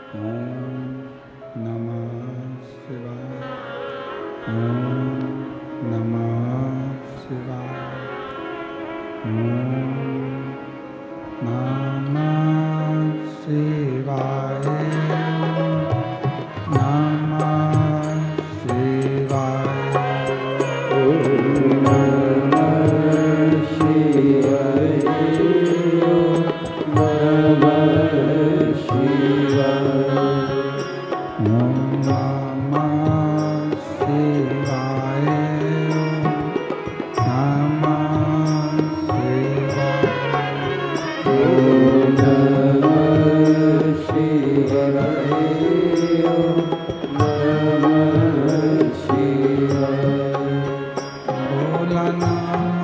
ओम नमः शिवाय। ओम नमः शिवाय। ओम नमः शिवाय। नमः शिवाय। ओम नमः शिवाय। नमः शिवाय। ओम नमः शिवाय। नमः शिवाय। ओम नमः शिवाय। नमः शिवाय। भोला नमः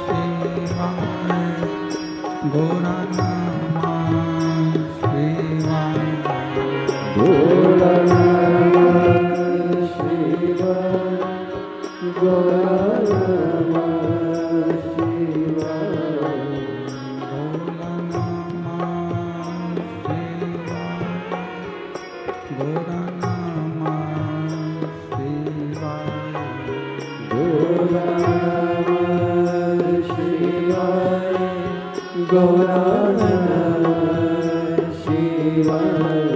शिवाय। भोला नमः शिवाय। भोला नमः शिवाय। भोला नमः शिवाय। भोला नमः शिवाय। भोला नमः शिवाय। भोला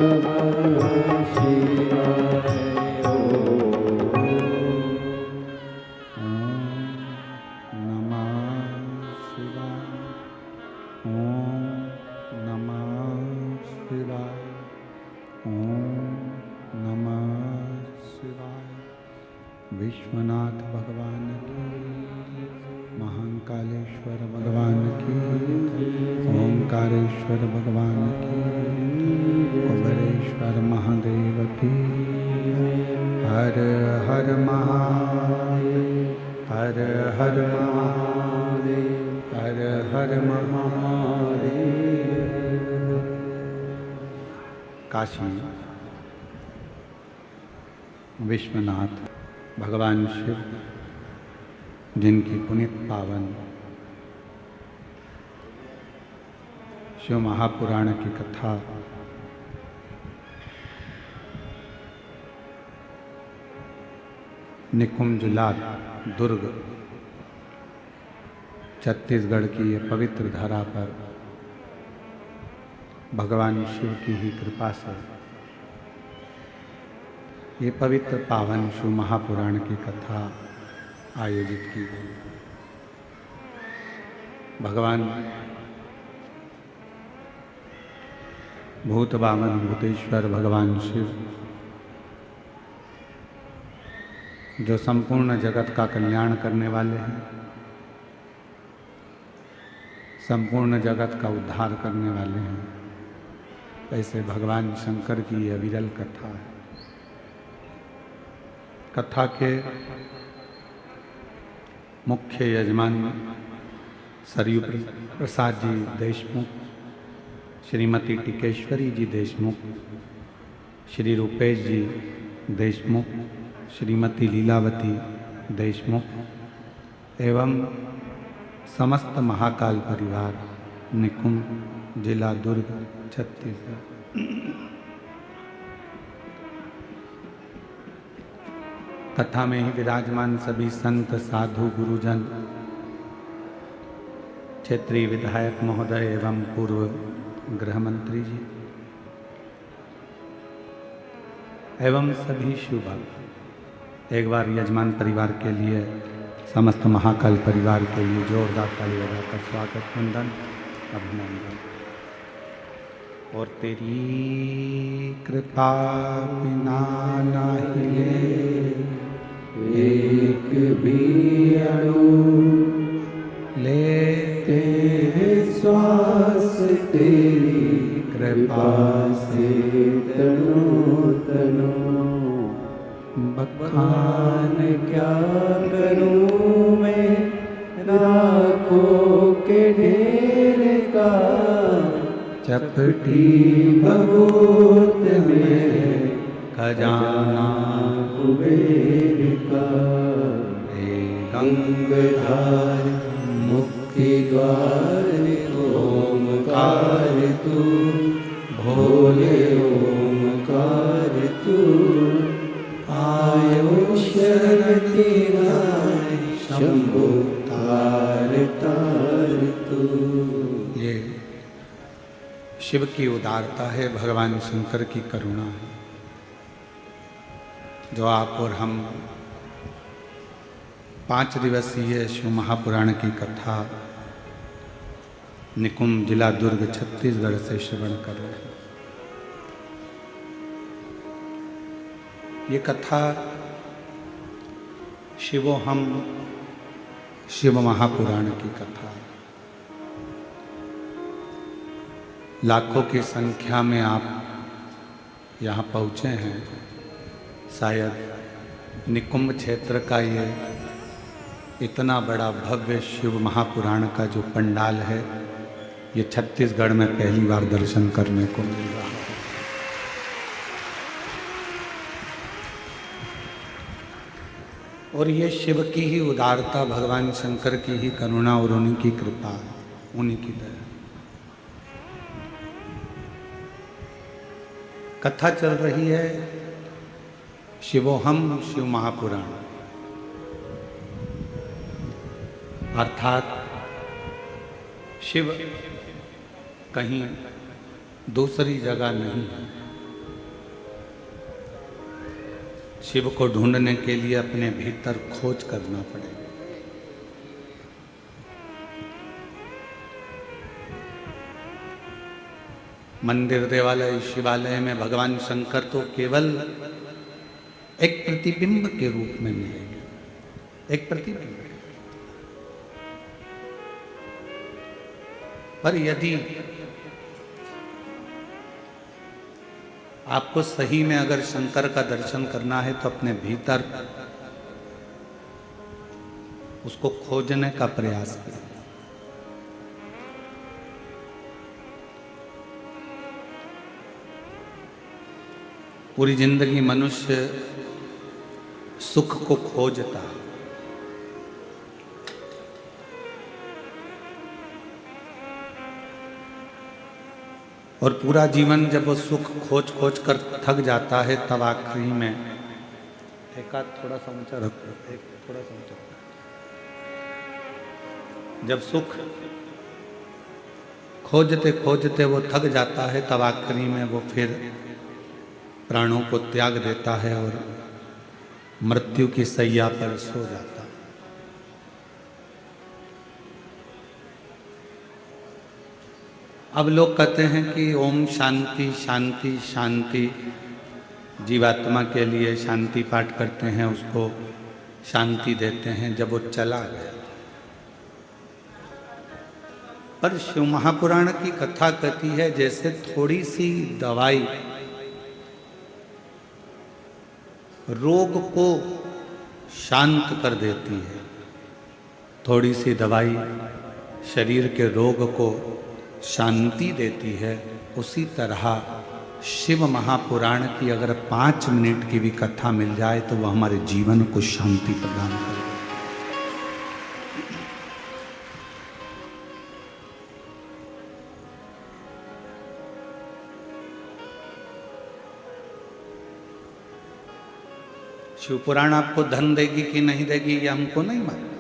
नमः शिवाय। भोला नमः शिवाय। विश्वनाथ भगवान की, महाकालेश्वर भगवान की, ओंकारेश्वर भगवान की, कुबेरेश्वर महादेव की। हर हर महादेव। हर हर महादेव। हर हर महादेव। काशी विश्वनाथ भगवान शिव, जिनकी पुनीत पावन शिव महापुराण की कथा निकुंज लाल दुर्ग छत्तीसगढ़ की ये पवित्र धरा पर भगवान शिव की ही कृपा से ये पवित्र पावन शिव महापुराण की कथा आयोजित की गई। भगवान भूत वामन भूतेश्वर भगवान शिव, जो संपूर्ण जगत का कल्याण करने वाले हैं, संपूर्ण जगत का उद्धार करने वाले हैं, ऐसे भगवान शंकर की यह विरल कथा है। कथा के मुख्य यजमान सरयू प्रसाद जी देशमुख, श्रीमती टिकेश्वरी जी देशमुख, श्री रूपेश जी देशमुख, श्रीमती लीलावती देशमुख एवं समस्त महाकाल परिवार, निकुंज, जिला दुर्ग, छत्तीसगढ़। कथा में ही विराजमान सभी संत, साधु, गुरुजन, क्षेत्रीय विधायक महोदय एवं पूर्व गृह मंत्री जी एवं सभी शिव भक्त, एक बार यजमान परिवार के लिए, समस्त महाकाल परिवार के लिए जोरदार ताली बजाकर स्वागत, वंदन, अभिनंदन। और तेरी कृपा बिना ना हिले एक भी अणु ले तेरे श्वास तेरी कृपा से तनो तनो। बखान क्या करूं मैं राखों के ढेर का, चपटी भभूत में खजाना कुबेर का। हे गंगाधार मुक्ति द्वार ओमकार तू, भोले ओमकार तू। आयो शरति शंभु तार तार तू। ये शिव की उदारता है, भगवान शंकर की करुणा है, जो आप और हम 5 दिवसीय शिव महापुराण की कथा निकुंभ जिला दुर्ग छत्तीसगढ़ से श्रवण कर रहे हैं। ये कथा शिवोहम शिव महापुराण की कथा, लाखों की संख्या में आप यहाँ पहुँचे हैं। शायद निकुंभ क्षेत्र का ये इतना बड़ा भव्य शिव महापुराण का जो पंडाल है, ये छत्तीसगढ़ में पहली बार दर्शन करने को मिल रहा है। और ये शिव की ही उदारता, भगवान शंकर की ही करुणा और उन्हीं की कृपा, उन्हीं की दया। कथा चल रही है शिवोहम शिव महापुराण, अर्थात शिव कहीं दूसरी जगह नहीं है। शिव को ढूंढने के लिए अपने भीतर खोज करना पड़ेगा। मंदिर, देवालय, शिवालय में भगवान शंकर तो केवल एक प्रतिबिंब के रूप में मिलेंगे, एक प्रतिबिंब। पर यदि आपको सही में अगर शंकर का दर्शन करना है तो अपने भीतर उसको खोजने का प्रयास करें। पूरी जिंदगी मनुष्य सुख को खोजता है, और पूरा जीवन जब वो सुख खोज खोज कर थक जाता है, तब आखिरी में एक हाथ थोड़ा सा ऊंचा रखो, एक थोड़ा सा ऊंचा। जब सुख खोजते खोजते वो थक जाता है, तब आखिरी में वो फिर प्राणों को त्याग देता है और मृत्यु की सैया पर सो जाता है। अब लोग कहते हैं कि ओम शांति शांति शांति, जीवात्मा के लिए शांति पाठ करते हैं, उसको शांति देते हैं जब वो चला गया। पर शिव महापुराण की कथा कहती है जैसे थोड़ी सी दवाई रोग को शांत कर देती है, थोड़ी सी दवाई शरीर के रोग को शांति देती है, उसी तरह शिव महापुराण की अगर 5 मिनट की भी कथा मिल जाए तो वह हमारे जीवन को शांति प्रदान करे। शिव पुराण आपको धन देगी कि नहीं देगी ये हमको नहीं मालूम।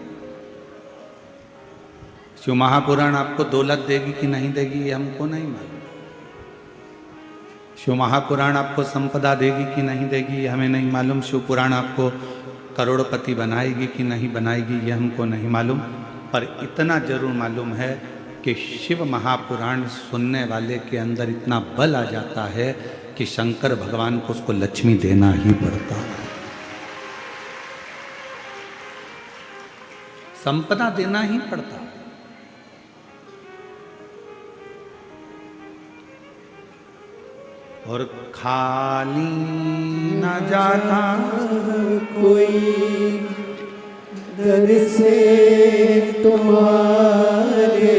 शिव महापुराण आपको दौलत देगी कि नहीं देगी ये हमको नहीं मालूम। शिव महापुराण आपको संपदा देगी कि नहीं देगी ये हमें नहीं मालूम। शिव पुराण आपको करोड़पति बनाएगी कि नहीं बनाएगी ये हमको नहीं मालूम। पर इतना जरूर मालूम है कि शिव महापुराण सुनने वाले के अंदर इतना बल आ जाता है कि शंकर भगवान को उसको लक्ष्मी देना ही पड़ता है, संपदा देना ही पड़ता। और खाली न जाता कोई दर से तुम्हारे,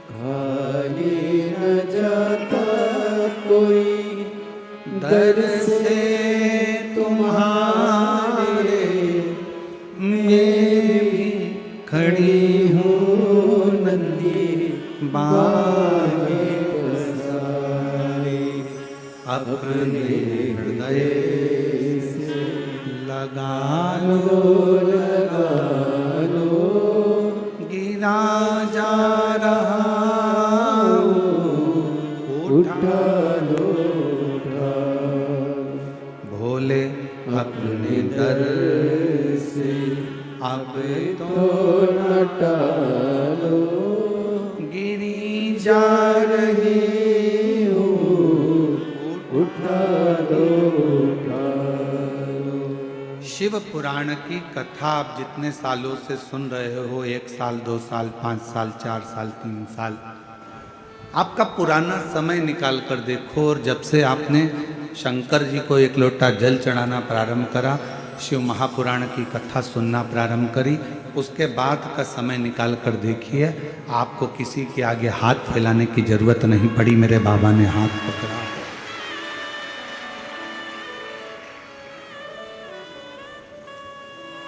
खाली न जाता कोई दर से तुम्हारे। मैं भी खड़ी हूँ नंदी बागे पसारे, अपने हृदय से लगा लो, लगा लो, गिरा जा रहा उठा लो, उठा भोले अपने दर से अब तो न टालो, गिरी जा रही हूँ उठा लो, उठा लो। शिव पुराण की कथा आप जितने सालों से सुन रहे हो, 1 साल 2 साल 5 साल 4 साल 3 साल, आपका पुराना समय निकाल कर देखो। और जब से आपने शंकर जी को 1 लोटा जल चढ़ाना प्रारंभ करा, शिव महापुराण की कथा सुनना प्रारंभ करी, उसके बाद का समय निकाल कर देखिए, आपको किसी के आगे हाथ फैलाने की जरूरत नहीं पड़ी। मेरे बाबा ने हाथ पकड़ा।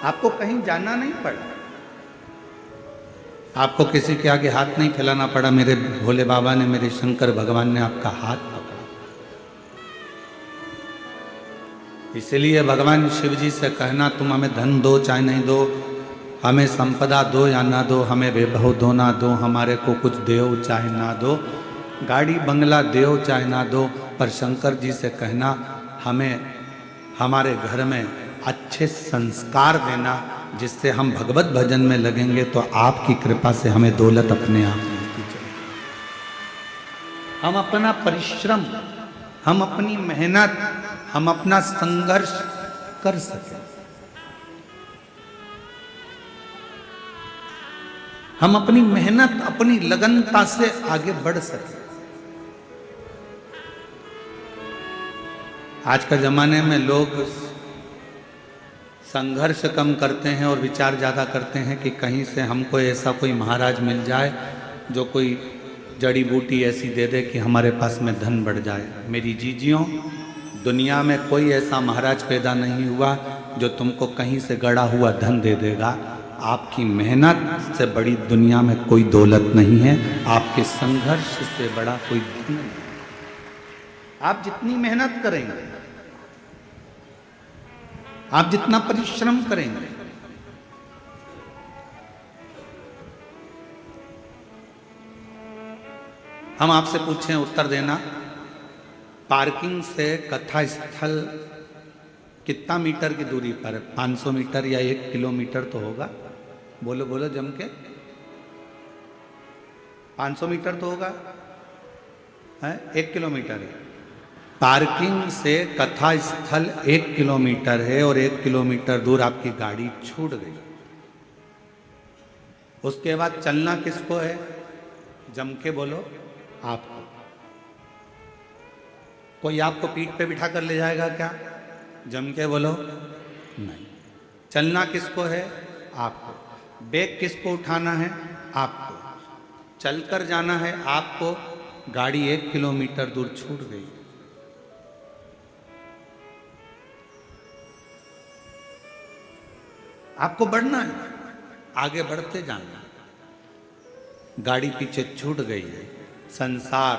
आपको कहीं जाना नहीं पड़ा, आपको किसी के आगे हाथ नहीं फैलाना पड़ा। मेरे भोले बाबा ने, मेरे शंकर भगवान ने आपका हाथ पकड़ा। इसलिए भगवान शिव जी से कहना, तुम हमें धन दो चाहे नहीं दो, हमें संपदा दो या ना दो, हमें वैभव दो ना दो, हमारे को कुछ देओ चाहे ना दो, गाड़ी बंगला देओ चाहे ना दो, पर शंकर जी से कहना हमें हमारे घर में अच्छे संस्कार देना, जिससे हम भगवत भजन में लगेंगे तो आपकी कृपा से हमें दौलत अपने आप मिलती चलेगी। हम अपना परिश्रम, हम अपनी मेहनत, हम अपना संघर्ष कर सकें, हम अपनी मेहनत, अपनी लगनता से आगे बढ़ सकें। आज का जमाने में लोग संघर्ष कम करते हैं और विचार ज़्यादा करते हैं कि कहीं से हमको ऐसा कोई महाराज मिल जाए जो कोई जड़ी बूटी ऐसी दे दे कि हमारे पास में धन बढ़ जाए। मेरी जीजियों, दुनिया में कोई ऐसा महाराज पैदा नहीं हुआ जो तुमको कहीं से गड़ा हुआ धन दे देगा। आपकी मेहनत से बड़ी दुनिया में कोई दौलत नहीं है, आपके संघर्ष से बड़ा कोई धन नहीं। आप जितनी मेहनत करेंगे, आप जितना परिश्रम करेंगे, हम आपसे पूछें उत्तर देना, पार्किंग से कथा स्थल कितना मीटर की दूरी पर है? 500 मीटर या 1 किलोमीटर तो होगा। बोलो बोलो जम के, 500 मीटर तो होगा, है 1 किलोमीटर है। पार्किंग से कथा स्थल 1 किलोमीटर है और 1 किलोमीटर दूर आपकी गाड़ी छूट गई। उसके बाद चलना किसको है? जम के बोलो, आपको। कोई आपको पीठ पे बिठा कर ले जाएगा क्या? जम के बोलो, नहीं। चलना किसको है? आपको। बैग किसको उठाना है? आपको। चलकर जाना है आपको। गाड़ी 1 किलोमीटर दूर छूट गई। आपको बढ़ना है, आगे बढ़ते जाना। गाड़ी पीछे छूट गई है। संसार,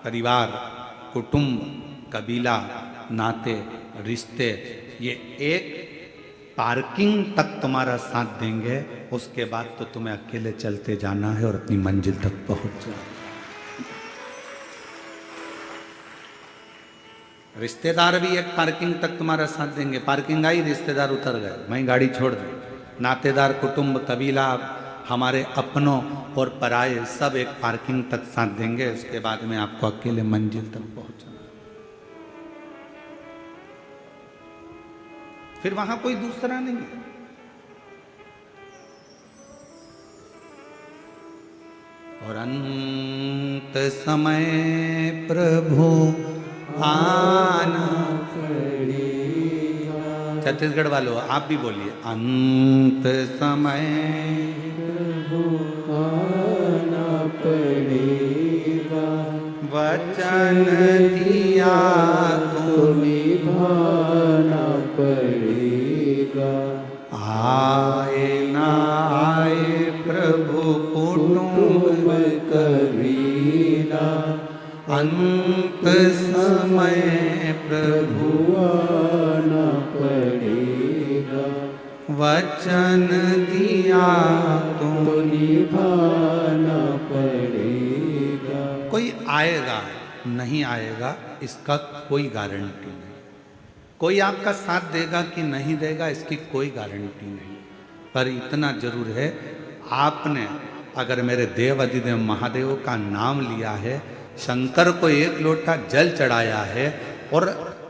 परिवार, कुटुंब, कबीला, नाते, रिश्ते, ये एक पार्किंग तक तुम्हारा साथ देंगे। उसके बाद तो तुम्हें अकेले चलते जाना है और अपनी मंजिल तक पहुंच जाना। रिश्तेदार भी एक पार्किंग तक तुम्हारा साथ देंगे। पार्किंग आई, रिश्तेदार उतर गए, वहीं गाड़ी छोड़ दी। नातेदार, कुटुंब, कबीला, हमारे अपनों और पराये सब एक पार्किंग तक साथ देंगे। उसके बाद में आपको अकेले मंजिल तक पहुंचना। फिर वहां कोई दूसरा नहीं है। और अंत समय प्रभु आना पड़ेगा। छत्तीसगढ़ वालों आप भी बोलिए, अंत समय प्रभु आना पड़ेगा। वचन दिया तो निभाना पड़ेगा। आए ना आए प्रभु कुटुंब कबीरा, अंत समय प्रभु आना पड़ेगा। वचन दिया तो तो निभाना पड़ेगा। कोई आएगा नहीं आएगा इसका कोई गारंटी नहीं, कोई आपका साथ देगा कि नहीं देगा इसकी कोई गारंटी नहीं, पर इतना जरूर है आपने अगर मेरे देव अधिदेव महादेव का नाम लिया है, शंकर को एक लोटा जल चढ़ाया है और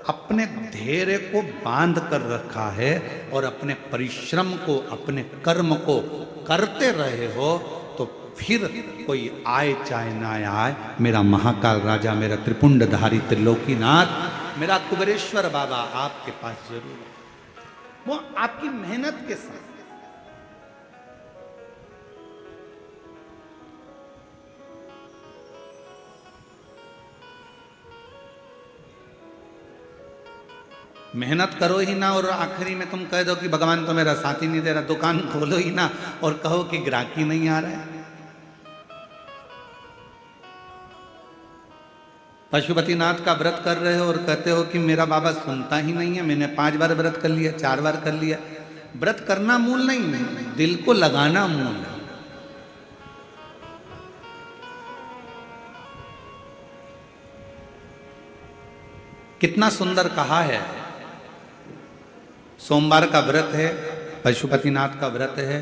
अपने धैर्य को बांध कर रखा है और अपने परिश्रम को अपने कर्म को करते रहे हो, तो फिर कोई आए चाहे ना आए, मेरा महाकाल राजा, मेरा त्रिपुंडधारी त्रिलोकीनाथ, मेरा कुबेरेश्वर बाबा आपके पास जरूर है। वो आपकी मेहनत के साथ मेहनत करो ही ना और आखिरी में तुम कह दो कि भगवान तो मेरा साथ ही नहीं दे रहा, दुकान खोलो ही ना और कहो कि ग्राहकी नहीं आ रहा है। पशुपतिनाथ का व्रत कर रहे हो और कहते हो कि मेरा बाबा सुनता ही नहीं है, मैंने 5 बार व्रत कर लिया, 4 बार कर लिया। व्रत करना मूल नहीं है, दिल को लगाना मूल है। कितना सुंदर कहा है, सोमवार का व्रत है, पशुपतिनाथ का व्रत है,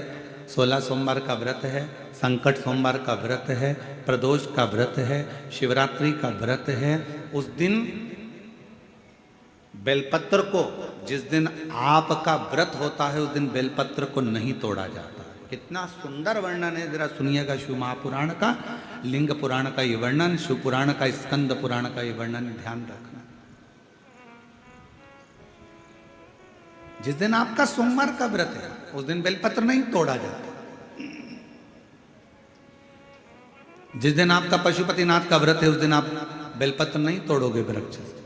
16 सोमवार का व्रत है, संकट सोमवार का व्रत है, प्रदोष का व्रत है, शिवरात्रि का व्रत है। उस दिन बेलपत्र को, जिस दिन आपका व्रत होता है उस दिन बेलपत्र को नहीं तोड़ा जाता। कितना सुंदर वर्णन है, जरा सुनिएगा शिव महापुराण का, लिंग पुराण का ये वर्णन, शिव पुराण का, स्कंद पुराण का ये वर्णन, ध्यान रखना। जिस दिन आपका सोमवार का व्रत है उस दिन बेलपत्र नहीं तोड़ा जाता। जिस दिन आपका पशुपतिनाथ का व्रत है उस दिन आप बेलपत्र नहीं तोड़ोगे वृक्ष से।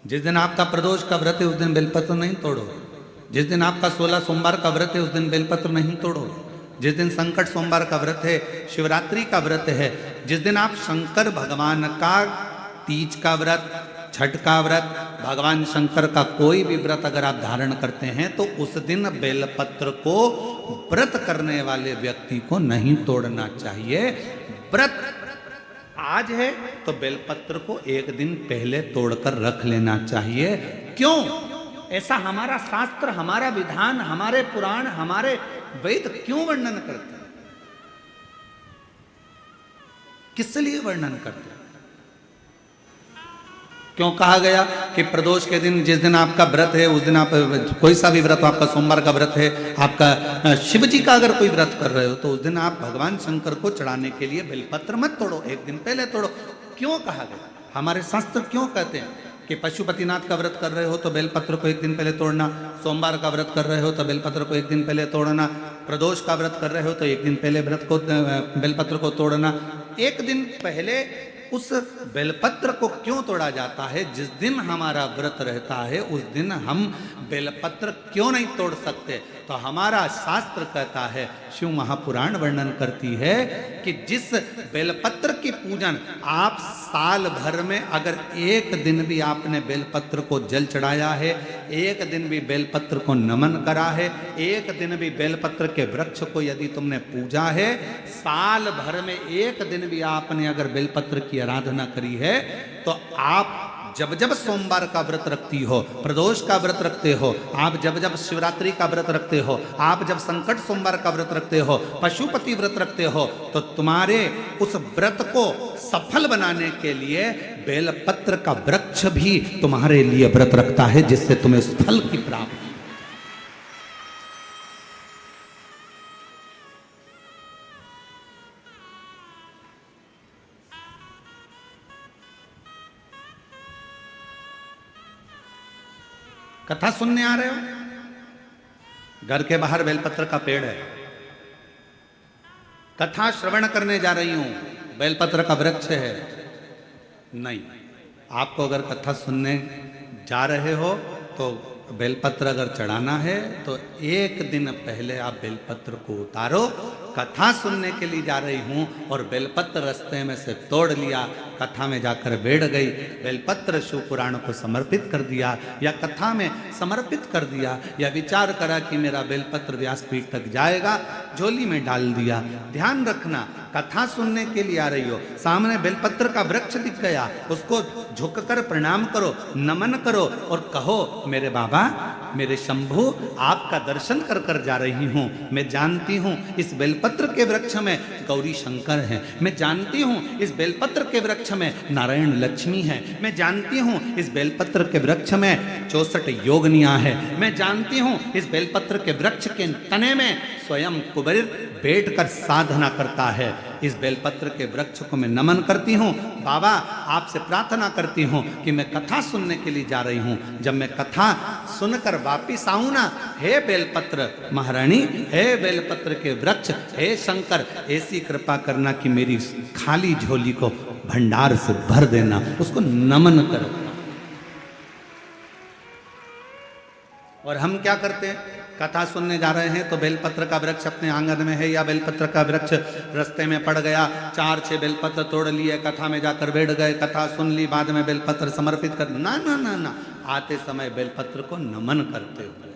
जिस दिन आपका प्रदोष का व्रत है उस दिन बेलपत्र नहीं तोड़ोगे। जिस दिन आपका 16 सोमवार का व्रत है उस दिन बेलपत्र नहीं तोड़ोगे। जिस दिन संकट सोमवार का व्रत है, शिवरात्रि का व्रत है, जिस दिन आप शंकर भगवान का तीज का व्रत, छठ का व्रत, भगवान शंकर का कोई भी व्रत अगर आप धारण करते हैं तो उस दिन बेलपत्र को व्रत करने वाले व्यक्ति को नहीं तोड़ना चाहिए। व्रत आज है तो बेलपत्र को एक दिन पहले तोड़कर रख लेना चाहिए। क्यों? ऐसा हमारा शास्त्र, हमारा विधान, हमारे पुराण, हमारे वेद क्यों वर्णन करते हैं? किस लिए वर्णन करते हैं? क्यों कहा गया कि प्रदोष के दिन, जिस दिन आपका व्रत है उस दिन आप कोई सा भी व्रत हो, आपका सोमवार का व्रत है, आपका शिव जी का अगर कोई व्रत कर रहे हो तो उस दिन आप भगवान शंकर को चढ़ाने के लिए बेलपत्र मत तोड़ो, एक दिन पहले तोड़ो। क्यों कहा गया? हमारे शास्त्र क्यों कहते हैं कि पशुपतिनाथ का व्रत कर रहे हो तो बेलपत्र को एक दिन पहले तोड़ना, सोमवार का व्रत कर रहे हो तो बेलपत्र को एक दिन पहले तोड़ना, प्रदोष का व्रत कर रहे हो तो एक दिन पहले व्रत को बेलपत्र को तोड़ना। एक दिन पहले उस बेलपत्र को क्यों तोड़ा जाता है? जिस दिन हमारा व्रत रहता है उस दिन हम बेलपत्र क्यों नहीं तोड़ सकते? तो हमारा शास्त्र कहता है, शिव महापुराण वर्णन करती है कि जिस बेलपत्र की पूजन आप साल भर में अगर एक दिन भी आपने बेलपत्र को जल चढ़ाया है, एक दिन भी बेलपत्र को नमन करा है, एक दिन भी बेलपत्र के वृक्ष को यदि तुमने पूजा है, साल भर में एक दिन भी आपने अगर बेलपत्र की आराधना करी है, तो आप जब जब सोमवार का व्रत रखती हो, प्रदोष का व्रत रखते हो, आप जब जब शिवरात्रि का व्रत रखते हो, आप जब संकट सोमवार का व्रत रखते हो, पशुपति व्रत रखते हो, तो तुम्हारे उस व्रत को सफल बनाने के लिए बेलपत्र का वृक्ष भी तुम्हारे लिए व्रत रखता है, जिससे तुम्हें उस फल की प्राप्ति। कथा सुनने आ रहे हो? घर के बाहर बेलपत्र का पेड़ है, कथा श्रवण करने जा रही हूं, बेलपत्र का वृक्ष है। नहीं, आपको अगर कथा सुनने जा रहे हो तो बेलपत्र अगर चढ़ाना है तो एक दिन पहले आप बेलपत्र को उतारो। कथा सुनने के लिए जा रही हूं और बेलपत्र रास्ते में से तोड़ लिया, कथा में जाकर बैठ गई, बेलपत्र शिव पुराण को समर्पित कर दिया या कथा में समर्पित कर दिया या विचार करा कि मेरा बेलपत्र व्यासपीठ तक जाएगा, झोली में डाल दिया। ध्यान रखना, कथा सुनने के लिए आ रही हो, सामने बेलपत्र का वृक्ष दिख गया, उसको झुककर प्रणाम करो, नमन करो और कहो मेरे बाबा, मेरे शंभु, आपका दर्शन कर कर जा रही हूं। मैं जानती हूं इस बेलपत्र के वृक्ष में गौरी शंकर है, मैं जानती हूं इस बेलपत्र के वृक्ष में नारायण लक्ष्मी है, मैं जानती हूं इस बेलपत्र के वृक्ष में 64 योगनियां है, मैं जानती हूं इस बेलपत्र के वृक्ष के तने में स्वयं कुबेर बैठकर साधना करता है। इस बेलपत्र के वृक्ष को मैं नमन करती हूँ। बाबा, आपसे प्रार्थना करती हूँ कि मैं कथा सुनने के लिए जा रही हूँ, जब मैं कथा सुनकर वापिस आऊँ ना, हे बेलपत्र महारानी, हे बेलपत्र के वृक्ष, हे शंकर, ऐसी कृपा करना कि मेरी खाली झोली को भंडार से भर देना, उसको नमन करो। और हम क्या करते हैं? कथा सुनने जा रहे हैं तो बेलपत्र का वृक्ष अपने आंगन में है या बेलपत्र का वृक्ष रास्ते में पड़ गया, 4-6 बेलपत्र तोड़ लिए, कथा में जाकर बैठ गए, कथा सुन ली, बाद में बेलपत्र समर्पित कर, ना ना ना ना, आते समय बेलपत्र को नमन करते हुए,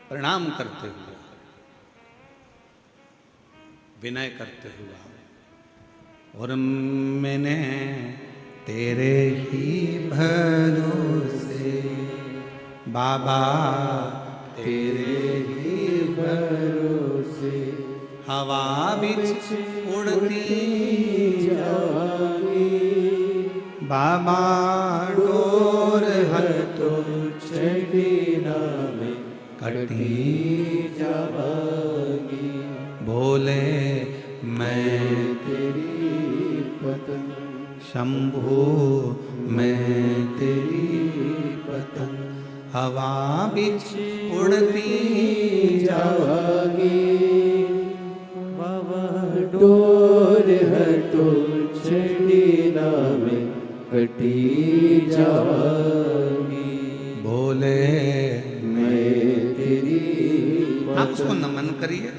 प्रणाम करते हुए, विनय करते हुए, और मैंने तेरे ही भरोसे बाबा, तेरे ही भरोसे हवा बिच उड़ती जाएगी, बाबा डोर हर तो छड़ी नामे कटी जाएगी, बोले मैं तेरी पतंग, शंभु मैं तेरी पतंग हवा बिच उड़ती जाएगी, बाबा डोर हटो छड़ी नामे कटी जाएगी, बोले मैं तेरी आप उसको नमन करिए।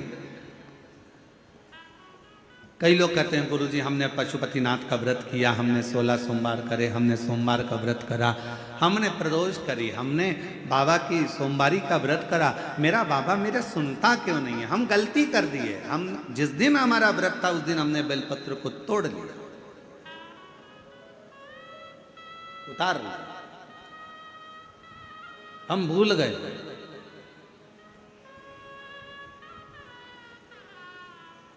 कई लोग कहते हैं गुरुजी हमने पशुपतिनाथ का व्रत किया, हमने 16 सोमवार करे, हमने सोमवार का व्रत करा, हमने प्रदोष करी, हमने बाबा की सोमवारी का व्रत करा, मेरा बाबा मेरा सुनता क्यों नहीं है? हम गलती कर दिए। हम जिस दिन हमारा व्रत था उस दिन हमने बेलपत्र को तोड़ लिया, उतार लिया, हम भूल गए।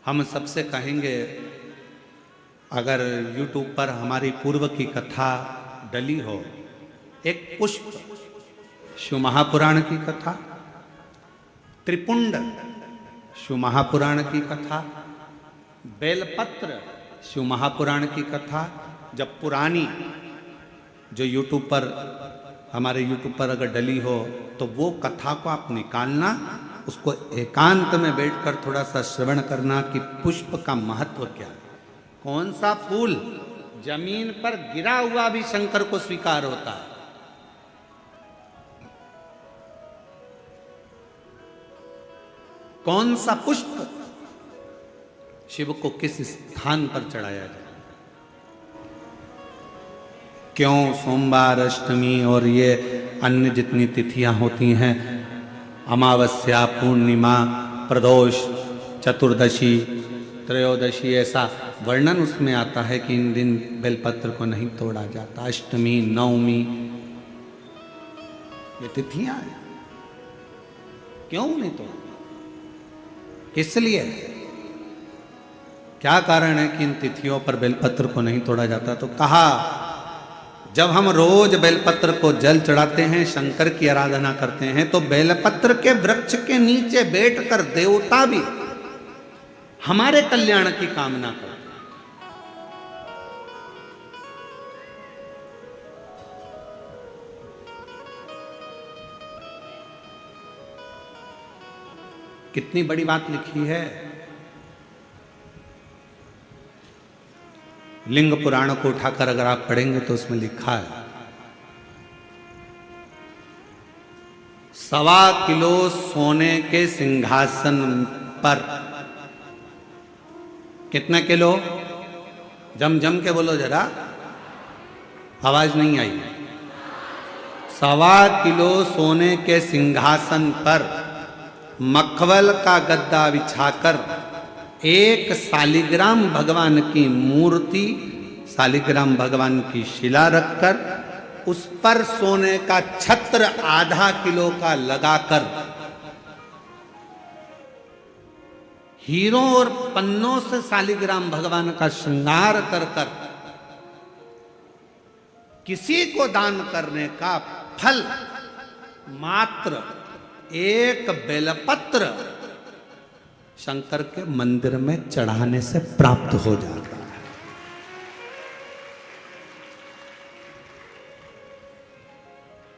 हम सबसे कहेंगे, अगर YouTube पर हमारी पूर्व की कथा डली हो, एक पुष्प शिव महापुराण की कथा, त्रिपुंड शिव महापुराण की कथा, बेलपत्र शिव महापुराण की कथा, जब पुरानी जो YouTube पर हमारे YouTube पर अगर डली हो तो वो कथा को आप निकालना, उसको एकांत में बैठकर थोड़ा सा श्रवण करना कि पुष्प का महत्व क्या है। कौन सा फूल जमीन पर गिरा हुआ भी शंकर को स्वीकार होता है। कौन सा पुष्प शिव को किस स्थान पर चढ़ाया जाए। क्यों सोमवार, अष्टमी और ये अन्य जितनी तिथियां होती हैं, अमावस्या, पूर्णिमा, प्रदोष, चतुर्दशी, त्रयोदशी, ऐसा वर्णन उसमें आता है कि इन दिन बेलपत्र को नहीं तोड़ा जाता। अष्टमी, नवमी, ये तिथियां हैं, क्यों नहीं तोड़ा? किस लिए? क्या कारण है कि इन तिथियों पर बेलपत्र को नहीं तोड़ा जाता? तो कहा, जब हम रोज बेलपत्र को जल चढ़ाते हैं, शंकर की आराधना करते हैं, तो बेलपत्र के वृक्ष के नीचे बैठकर देवता भी हमारे कल्याण की कामना करते हैं। कितनी बड़ी बात लिखी है। लिंग पुराण को उठाकर अगर आप पढ़ेंगे तो उसमें लिखा है 1.25 किलो सोने के सिंहासन पर, कितने किलो, जम जम के बोलो जरा, आवाज नहीं आई। 1.25 किलो सोने के सिंहासन पर मखमल का गद्दा बिछाकर एक शालिग्राम भगवान की मूर्ति, शालिग्राम भगवान की शिला रखकर उस पर सोने का छत्र 0.5 किलो का लगाकर हीरों और पन्नों से शालिग्राम भगवान का श्रृंगार कर कर किसी को दान करने का फल मात्र एक बेलपत्र शंकर के मंदिर में चढ़ाने से प्राप्त हो जाता है।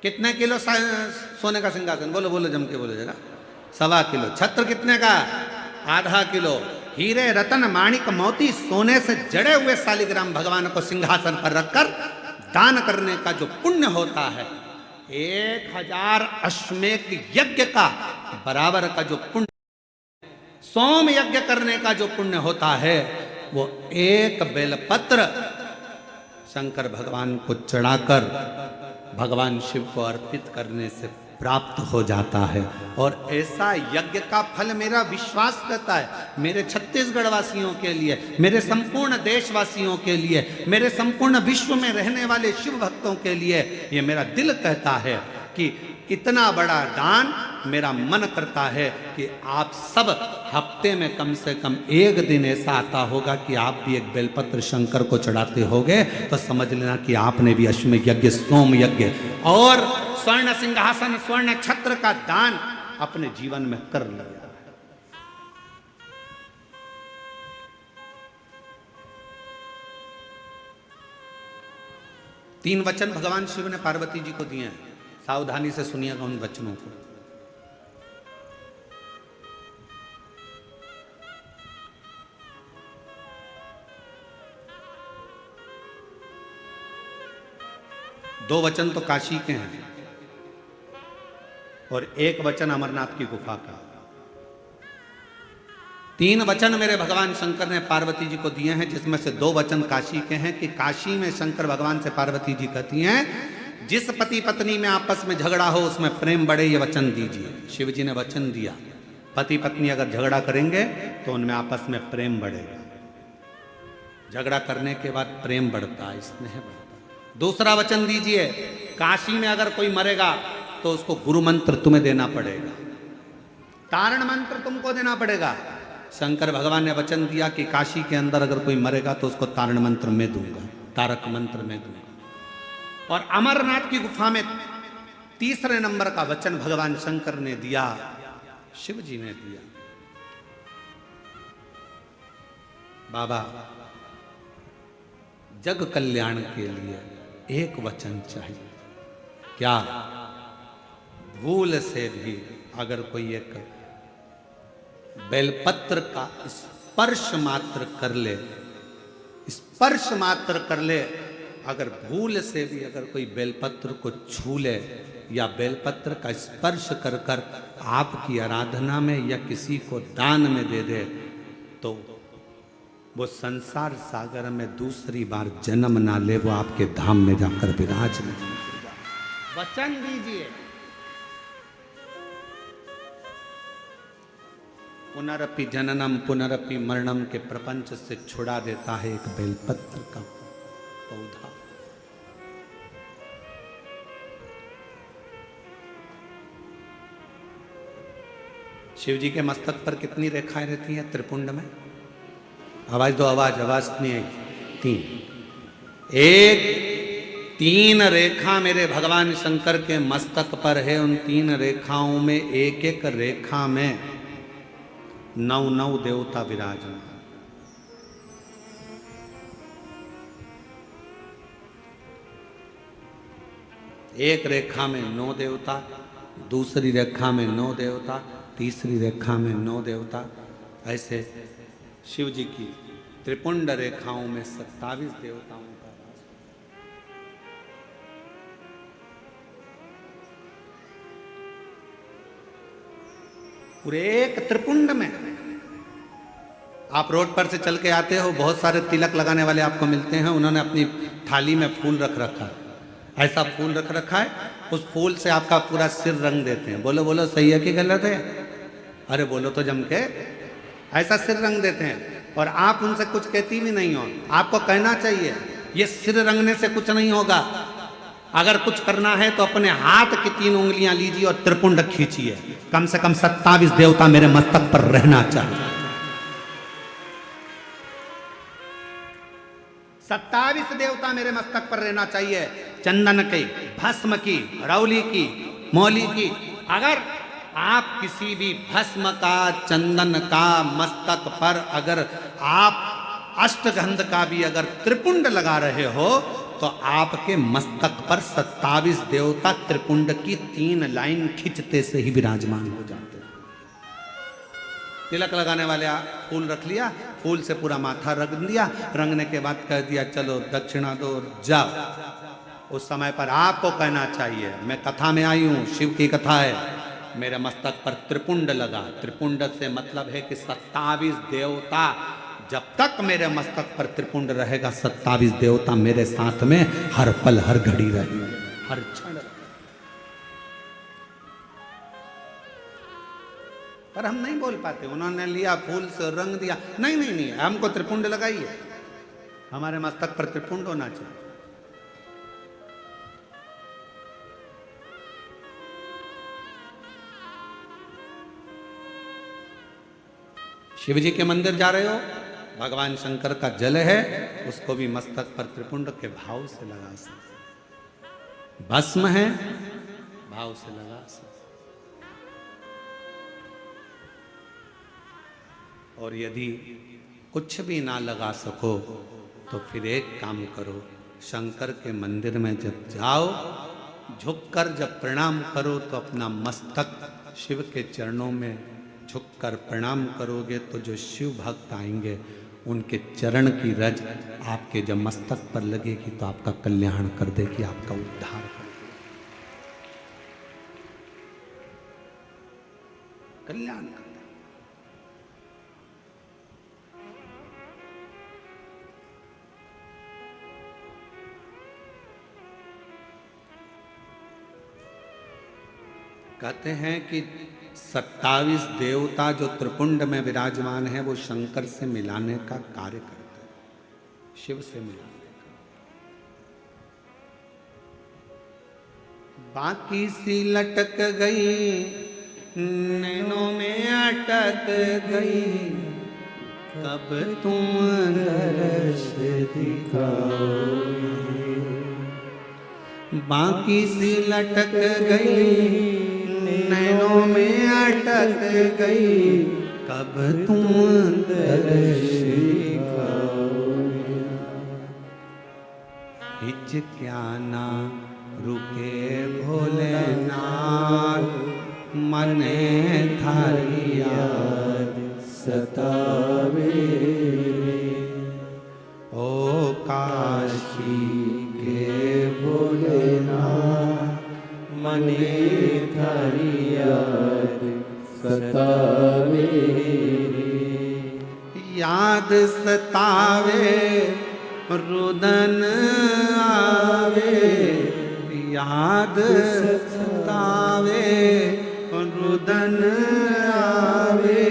कितने किलो सोने का सिंहासन, बोलो बोलो जम के बोलो जरा। 1.25 किलो। छत्र कितने का? 0.5 किलो। हीरे रतन माणिक मोती सोने से जड़े हुए शालिग्राम भगवान को सिंहासन पर रखकर दान करने का जो पुण्य होता है 1000 अश्वमेध यज्ञ का बराबर का जो पुण्य, सोम यज्ञ करने का जो पुण्य होता है वो एक बेलपत्र शंकर भगवान को चढ़ाकर भगवान शिव को अर्पित करने से प्राप्त हो जाता है। और ऐसा यज्ञ का फल मेरा विश्वास करता है, मेरे छत्तीसगढ़ वासियों के लिए, मेरे संपूर्ण देशवासियों के लिए, मेरे संपूर्ण विश्व में रहने वाले शिव भक्तों के लिए ये मेरा दिल कहता है कि इतना बड़ा दान मेरा मन करता है कि आप सब हफ्ते में कम से कम एक दिन ऐसा आता होगा कि आप भी एक बेलपत्र शंकर को चढ़ाते होगे, तो समझ लेना कि आपने भी अश्वमेध यज्ञ, सोम यज्ञ और स्वर्ण सिंहासन, स्वर्ण छत्र का दान अपने जीवन में कर लिया। तीन वचन भगवान शिव ने पार्वती जी को दिए हैं, सावधानी से सुनिएगा उन वचनों को। दो वचन तो काशी के हैं और एक वचन अमरनाथ की गुफा का। 3 वचन मेरे भगवान शंकर ने पार्वती जी को दिए हैं, जिसमें से 2 वचन काशी के हैं कि काशी में शंकर भगवान से पार्वती जी कहती हैं जिस पति पत्नी में आपस में झगड़ा हो उसमें प्रेम बढ़े, ये वचन दीजिए। शिव जी ने वचन दिया पति पत्नी अगर झगड़ा करेंगे तो उनमें आपस में प्रेम बढ़ेगा, झगड़ा करने के बाद प्रेम बढ़ता है, स्नेह बढ़ता है। दूसरा वचन दीजिए काशी में अगर कोई मरेगा तो उसको गुरु मंत्र तुम्हें देना पड़ेगा, तारण मंत्र तुमको देना पड़ेगा। शंकर भगवान ने वचन दिया कि काशी के अंदर अगर कोई मरेगा तो उसको तारण मंत्र में दूंगा, तारक मंत्र में दूंगा। और अमरनाथ की गुफा में तीसरे नंबर का वचन भगवान शंकर ने दिया, शिव जी ने दिया, बाबा जग कल्याण के लिए एक वचन चाहिए, क्या? भूल से भी अगर कोई एक बेलपत्र का स्पर्श मात्र कर ले, स्पर्श मात्र कर ले, अगर भूल से भी अगर कोई बेलपत्र को छू ले या बेलपत्र का स्पर्श कर कर आपकी आराधना में या किसी को दान में दे दे, तो वो संसार सागर में दूसरी बार जन्म ना ले, वो आपके धाम में जाकर विराजमान होगा। वचन दीजिए। पुनरपि जननम पुनरपि मरणम के प्रपंच से छुड़ा देता है एक बेलपत्र का पौधा। शिव जी के मस्तक पर कितनी रेखाएं रहती हैं त्रिपुंड में? आवाज दो, आवाज, आवाज नहीं आई। 3 3 रेखा मेरे भगवान शंकर के मस्तक पर है। उन 3 रेखाओं में एक एक रेखा में 9 देवता विराजमान। एक रेखा में 9 देवता, दूसरी रेखा में 9 देवता, तीसरी रेखा में 9 देवता, ऐसे शिव जी की त्रिपुंड रेखाओं में 27 देवताओं का वास। पूरे एक त्रिपुंड में। आप रोड पर से चल के आते हो, बहुत सारे तिलक लगाने वाले आपको मिलते हैं, उन्होंने अपनी थाली में फूल रख रखा है, ऐसा फूल रख रखा है, उस फूल से आपका पूरा सिर रंग देते हैं। बोलो बोलो सही है कि गलत है? अरे बोलो तो जम के। ऐसा सिर रंग देते हैं और आप उनसे कुछ कहती भी नहीं हो। आपको कहना चाहिए ये सिर रंगने से कुछ नहीं होगा, अगर कुछ करना है तो अपने हाथ की 3 उंगलियां लीजिए और त्रिपुंड खींचिए। कम से कम 27 देवता मेरे मस्तक पर रहना चाहिए। 27 देवता मेरे मस्तक पर रहना चाहिए। चंदन की, भस्म की, रौली की, मौली की। अगर आप किसी भी भस्म का, चंदन का मस्तक पर अगर आप अष्टगंध का भी अगर त्रिपुंड लगा रहे हो तो आपके मस्तक पर 27 देवता त्रिपुंड की 3 लाइन खींचते से ही विराजमान हो जाते हैं। तिलक लगाने वाले फूल रख लिया, फूल से पूरा माथा रंग दिया, रंगने के बाद कह दिया चलो दक्षिणा दो और जाओ। उस समय पर आपको कहना चाहिए, मैं कथा में आई हूं, शिव की कथा है, मेरे मस्तक पर त्रिपुंड लगा। त्रिपुंड से मतलब है कि 27 देवता, जब तक मेरे मस्तक पर त्रिपुंड रहेगा 27 देवता मेरे साथ में हर पल हर घड़ी रहेंगे, हर क्षण। पर हम नहीं बोल पाते, उन्होंने लिया फूल से रंग दिया, नहीं नहीं नहीं, हमको त्रिपुंड लगाइए, हमारे मस्तक पर त्रिपुंड होना चाहिए। शिव जी के मंदिर जा रहे हो, भगवान शंकर का जल है, उसको भी मस्तक पर त्रिपुंड के भाव से लगा सकते। भस्म है, भाव से लगा सकते। और यदि कुछ भी ना लगा सको तो फिर एक काम करो, शंकर के मंदिर में जब जाओ, झुककर जब प्रणाम करो तो अपना मस्तक शिव के चरणों में झुककर प्रणाम करोगे तो जो शिव भक्त आएंगे उनके चरण की रज आपके जब मस्तक पर लगेगी तो आपका कल्याण कर देगी, आपका उद्धार कर देगी, कल्याण कर देगी। कहते हैं कि 27 देवता जो त्रिपुंड में विराजमान है वो शंकर से मिलाने का कार्य करते हैं, शिव से मिलाने का। बाकी सी लटक गई, नैनों में अटक गई, कब तुम दर्श दिखाओगे। बाकी सी लटक गई, नैनों में अटक गई, कब तुम दर्श दिखाओगे। हिचक्याना रुके भोलेनाथ, मने थारी याद सतावे। ओ काशी के भोलेनाथ, मने थारी याद सतावे। याद सतावे रुदन आवे, याद सतावे रुदन आवे,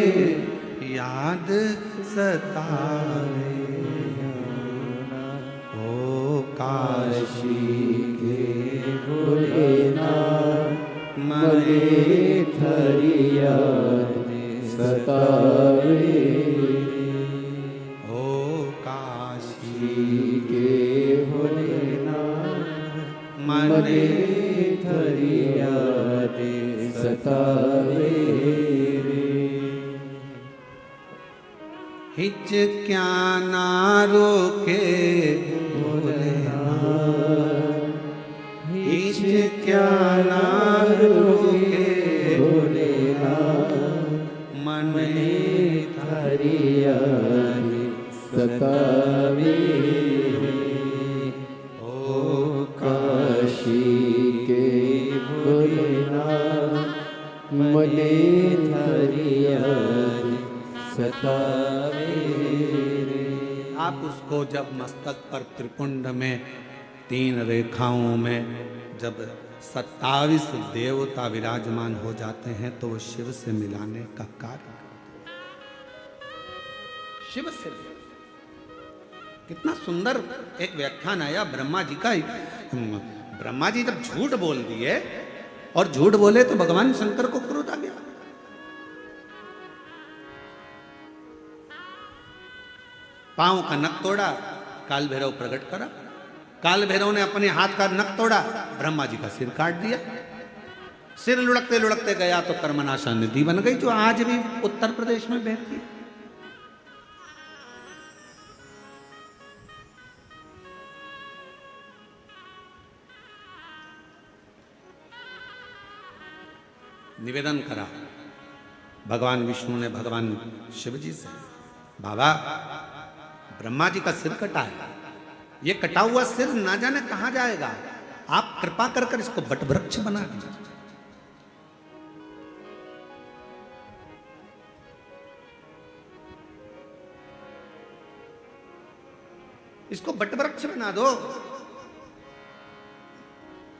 याद सतावे। ओ काशी के भोलेनाथ, मने थारी याद सतावे। ओ काशी के भोलेनाथ, मने थारी याद सतावे। हिचक्याना रोके भोलेनाथ, हिचक्याना रोके भोलेनाथ, मने थारी याद सतावे ओ काशी के भोलेनाथ मने थारी याद सतावे। आप उसको जब मस्तक पर त्रिपुंड में 3 रेखाओं में जब 27 देवता विराजमान हो जाते हैं तो वो शिव से मिलाने का कार्य करते हैं। शिव से कितना सुंदर एक व्याख्यान आया ब्रह्मा जी का। ब्रह्मा जी जब झूठ बोल दिए और झूठ बोले तो भगवान शंकर को क्रोध आ गया। पांव का नख तोड़ा, काल भैरव प्रकट करा। काल भैरव ने अपने हाथ का नख तोड़ा, ब्रह्मा जी का सिर काट दिया। सिर लुढ़कते लुढ़कते गया तो कर्मनाशा नदी बन गई, जो आज भी उत्तर प्रदेश में बहती है। निवेदन करा भगवान विष्णु ने भगवान शिव जी से, बाबा ब्रह्मा जी का सिर कटा है, ये कटा हुआ सिर ना जाने कहां जाएगा, आप कृपा कर कर इसको बट वृक्ष बना दीजिए। इसको बट वृक्ष बना दो,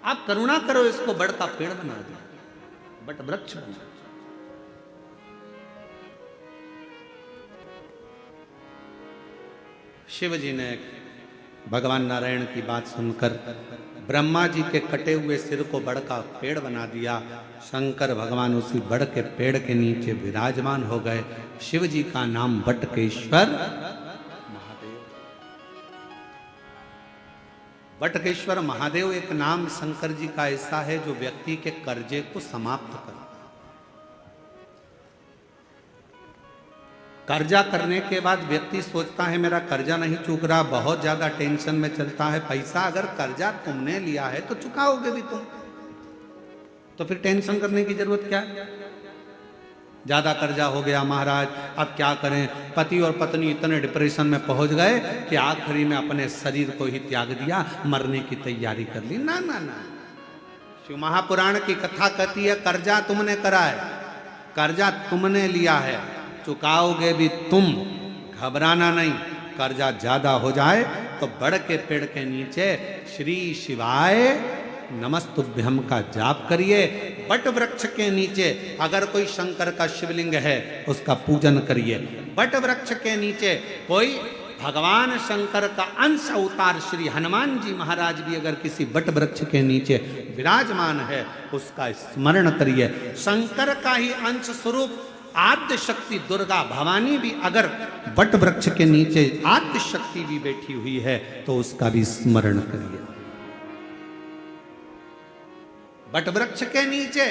आप करुणा करो, इसको बड़ का पेड़ बना दो, बट वृक्ष बना दो। शिव जी ने भगवान नारायण की बात सुनकर ब्रह्मा जी के कटे हुए सिर को बड़ का पेड़ बना दिया। शंकर भगवान उसी बड़ के पेड़ के नीचे विराजमान हो गए। शिव जी का नाम बटकेश्वर महादेव। बटकेश्वर महादेव एक नाम शंकर जी का ऐसा है जो व्यक्ति के कर्जे को समाप्त करता। कर्जा करने के बाद व्यक्ति सोचता है मेरा कर्जा नहीं चूक रहा, बहुत ज्यादा टेंशन में चलता है। पैसा अगर कर्जा तुमने लिया है तो चुकाओगे भी तुम, तो फिर टेंशन करने की जरूरत क्या है। ज्यादा कर्जा हो गया महाराज, अब क्या करें। पति और पत्नी इतने डिप्रेशन में पहुंच गए कि आखिरी में अपने शरीर को ही त्याग दिया, मरने की तैयारी कर ली। ना ना ना, शिव महापुराण की कथा कहती है कर्जा तुमने करा है, कर्जा तुमने लिया है, चुकाओगे भी तुम, घबराना नहीं। कर्जा ज्यादा हो जाए तो बड़ के पेड़ के नीचे श्री शिवाय नमस्तुभ्यम का जाप करिए। बट वृक्ष के नीचे अगर कोई शंकर का शिवलिंग है उसका पूजन करिए। बट वृक्ष के नीचे कोई भगवान शंकर का अंश अवतार श्री हनुमान जी महाराज भी अगर किसी बट वृक्ष के नीचे विराजमान है उसका स्मरण करिए। शंकर का ही अंश स्वरूप आद्य शक्ति दुर्गा भवानी भी अगर बट वृक्ष के नीचे आद्य शक्ति भी बैठी हुई है तो उसका भी स्मरण करिए। बट वृक्ष के नीचे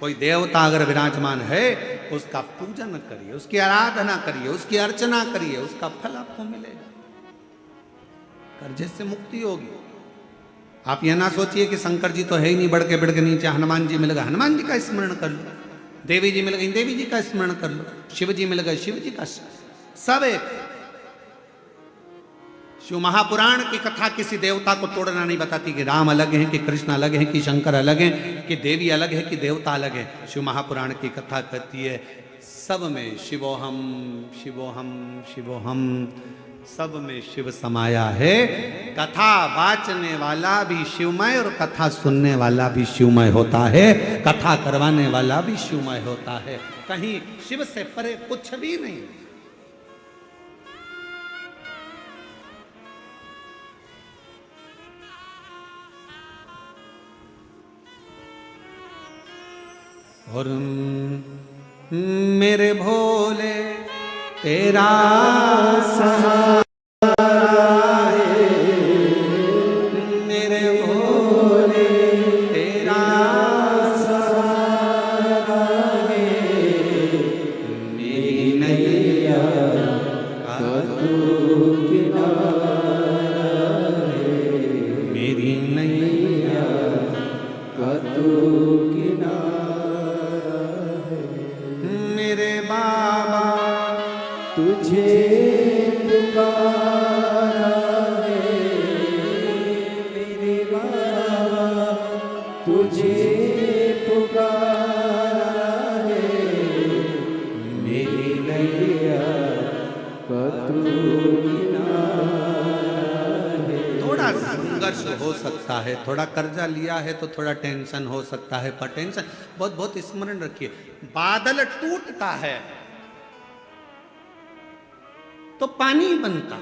कोई देवता अगर विराजमान है उसका पूजन करिए, उसकी आराधना करिए, उसकी अर्चना करिए, उसका फल आपको मिलेगा, कर्जे से मुक्ति होगी। आप यह ना सोचिए कि शंकर जी तो है ही नहीं, बढ़ के नीचे हनुमान जी मिल गए, हनुमान जी का स्मरण कर लो। देवी जी मिल गई, देवी जी का स्मरण कर लो। शिव जी मिल गए, शिव जी का। सब एक। शिव महापुराण की कथा किसी देवता को तोड़ना नहीं बताती कि राम अलग हैं कि कृष्ण अलग हैं कि शंकर अलग हैं कि देवी अलग है कि देवता अलग है। शिव महापुराण की कथा कहती है सब में शिवोहम शिवोहम शिवोहम, सब में शिव समाया है। कथा वाचने वाला भी शिवमय और कथा सुनने वाला भी शिवमय होता है, कथा करवाने वाला भी शिवमय होता है। कहीं शिव से परे कुछ भी नहीं। और मेरे भोले तेरा सहारा है, मेरे भोले तेरा सहारा है, मेरी नैया का तू किनारा है, मेरी नैया का तू किनारा है। तुझे पुकारा है मेरे बाबा, तुझे पुकारा है मेरी नैया का तू किनारा है। थोड़ा संघर्ष हो सकता है, थोड़ा कर्जा लिया है तो थोड़ा टेंशन हो सकता है, पर टेंशन बहुत बहुत स्मरण रखिए, बादल टूटता है तो पानी बनता।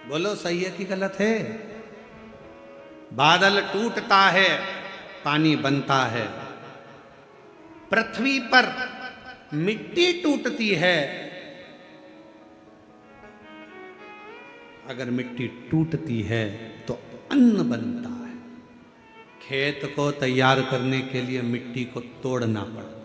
बोलो सही है कि गलत है? बादल टूटता है, पानी बनता है। पृथ्वी पर मिट्टी टूटती है, अगर मिट्टी टूटती है तो अन्न बनता है। खेत को तैयार करने के लिए मिट्टी को तोड़ना पड़ता है।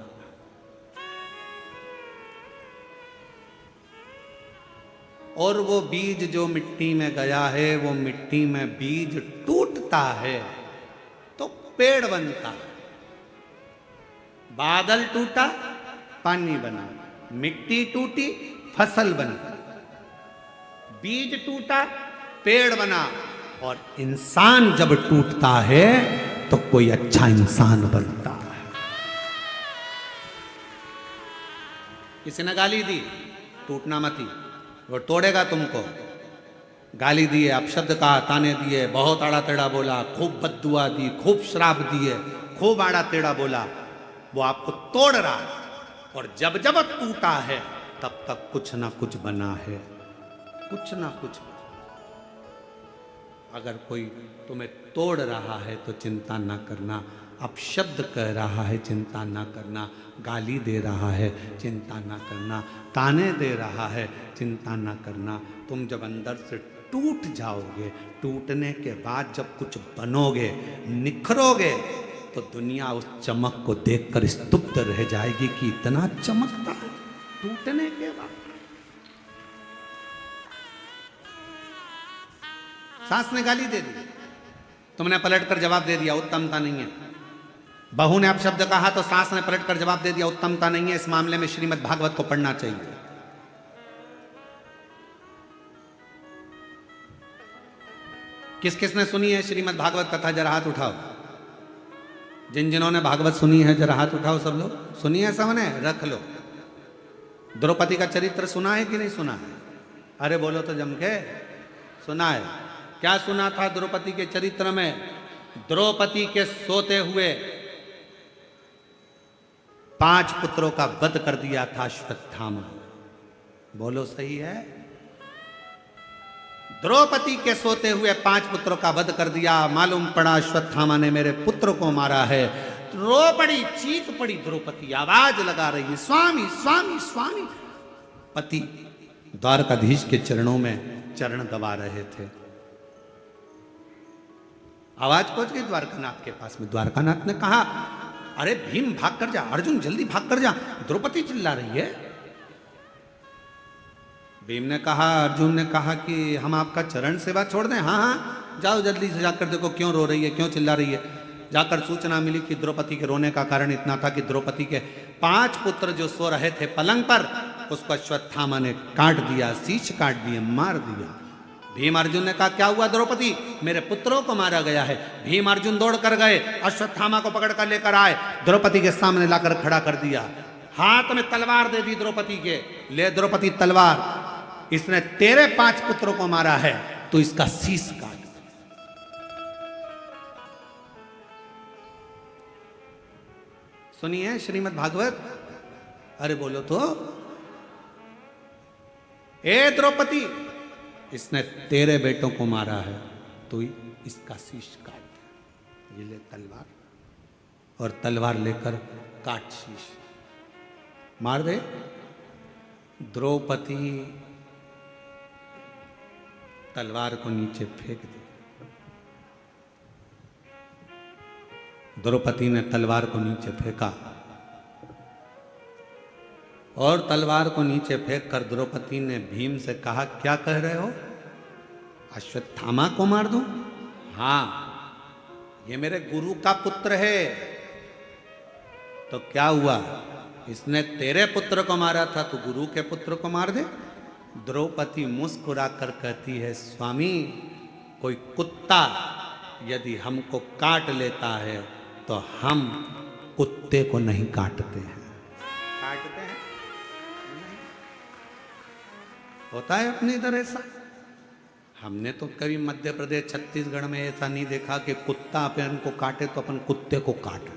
और वो बीज जो मिट्टी में गया है, वो मिट्टी में बीज टूटता है तो पेड़ बनता है। बादल टूटा, पानी बना, मिट्टी टूटी, फसल बनी, बीज टूटा, पेड़ बना, और इंसान जब टूटता है तो कोई अच्छा इंसान बनता है। किसी ने गाली दी, टूटना मत ही, वो तोड़ेगा तुमको। गाली दिए, अपशब्द कहा, ताने दिए, बहुत आड़ा टेढ़ा बोला, खूब बद्दुआ दी, खूब श्राप दिए, खूब आड़ा टेढ़ा बोला, वो आपको तोड़ रहा है। और जब जब टूटा है तब तक कुछ ना कुछ बना है, कुछ ना कुछ। अगर कोई तुम्हें तोड़ रहा है तो चिंता ना करना, अपशब्द कह रहा है चिंता ना करना, गाली दे रहा है चिंता ना करना, ताने दे रहा है चिंता ना करना। तुम जब अंदर से टूट जाओगे, टूटने के बाद जब कुछ बनोगे, निखरोगे, तो दुनिया उस चमक को देखकर स्तब्ध रह जाएगी कि इतना चमकता है टूटने के बाद। सास ने गाली दे दी, तुमने पलटकर जवाब दे दिया, उत्तमता नहीं है। बहू ने अपशब्द कहा तो सास ने पलटकर जवाब दे दिया, उत्तमता नहीं है। इस मामले में श्रीमद् भागवत को पढ़ना चाहिए। किस किस ने सुनी है श्रीमद् भागवत कथा? जरा हाथ उठाओ। जिन जिन्होंने भागवत सुनी है जरा हाथ उठाओ। सब लोग सुनी है? सबने रख लो। द्रौपदी का चरित्र सुना है कि नहीं सुना है? अरे बोलो तो जम के। सुना है? क्या सुना था द्रौपदी के चरित्र में? द्रौपदी के सोते हुए 5 पुत्रों का वध कर दिया था अश्वत्थामा। बोलो सही है? द्रौपदी के सोते हुए 5 पुत्रों का वध कर दिया। मालूम पड़ा अश्वत्थामा ने मेरे पुत्र को मारा है। रो पड़ी, चीख पड़ी द्रौपदी, आवाज लगा रही है, स्वामी स्वामी स्वामी। पति द्वारकाधीश के चरणों में चरण दबा रहे थे। आवाज पहुंच गई द्वारकानाथ के पास में। द्वारकानाथ ने कहा, अरे भीम भाग कर जा, अर्जुन जल्दी भाग कर जा, द्रौपदी चिल्ला रही है। भीम ने कहा, अर्जुन ने कहा कि हम आपका चरण सेवा छोड़ दें? हाँ हाँ जाओ जल्दी से जाकर देखो क्यों रो रही है, क्यों चिल्ला रही है। जाकर सूचना मिली कि द्रौपदी के रोने का कारण इतना था कि द्रौपदी के 5 पुत्र जो सो रहे थे पलंग पर, उसको अश्वत्थामा ने काट दिया, शीश काट दिए, मार दिया। भीम अर्जुन ने कहा, क्या हुआ द्रौपदी? मेरे पुत्रों को मारा गया है। भीम अर्जुन दौड़ कर गए, अश्वत्थामा को पकड़ कर लेकर आए, द्रौपदी के सामने लाकर खड़ा कर दिया, हाथ में तलवार दे दी द्रौपदी के। ले द्रौपदी तलवार, इसने तेरे 5 पुत्रों को मारा है तो इसका शीश काट। सुनिए श्रीमद् भागवत। अरे बोलो तो। ए द्रौपदी, इसने तेरे बेटों को मारा है तो इसका शीश काट। ये ले तलवार, और तलवार लेकर काट शीश, मार दे। द्रौपदी तलवार को नीचे फेंक दी। द्रौपदी ने तलवार को नीचे फेंका, और तलवार को नीचे फेंक कर द्रौपदी ने भीम से कहा, क्या कह रहे हो? अश्वत्थामा को मार दूं? हाँ, ये मेरे गुरु का पुत्र है। तो क्या हुआ? इसने तेरे पुत्र को मारा था, तू गुरु के पुत्र को मार दे। द्रौपदी मुस्कुरा कर कहती है, स्वामी कोई कुत्ता यदि हमको काट लेता है तो हम कुत्ते को नहीं काटते हैं। काटते हैं नहीं। होता है अपनी इधर ऐसा। हमने तो कभी मध्य प्रदेश छत्तीसगढ़ में ऐसा नहीं देखा कि कुत्ता अपन को काटे तो अपन कुत्ते को काटे।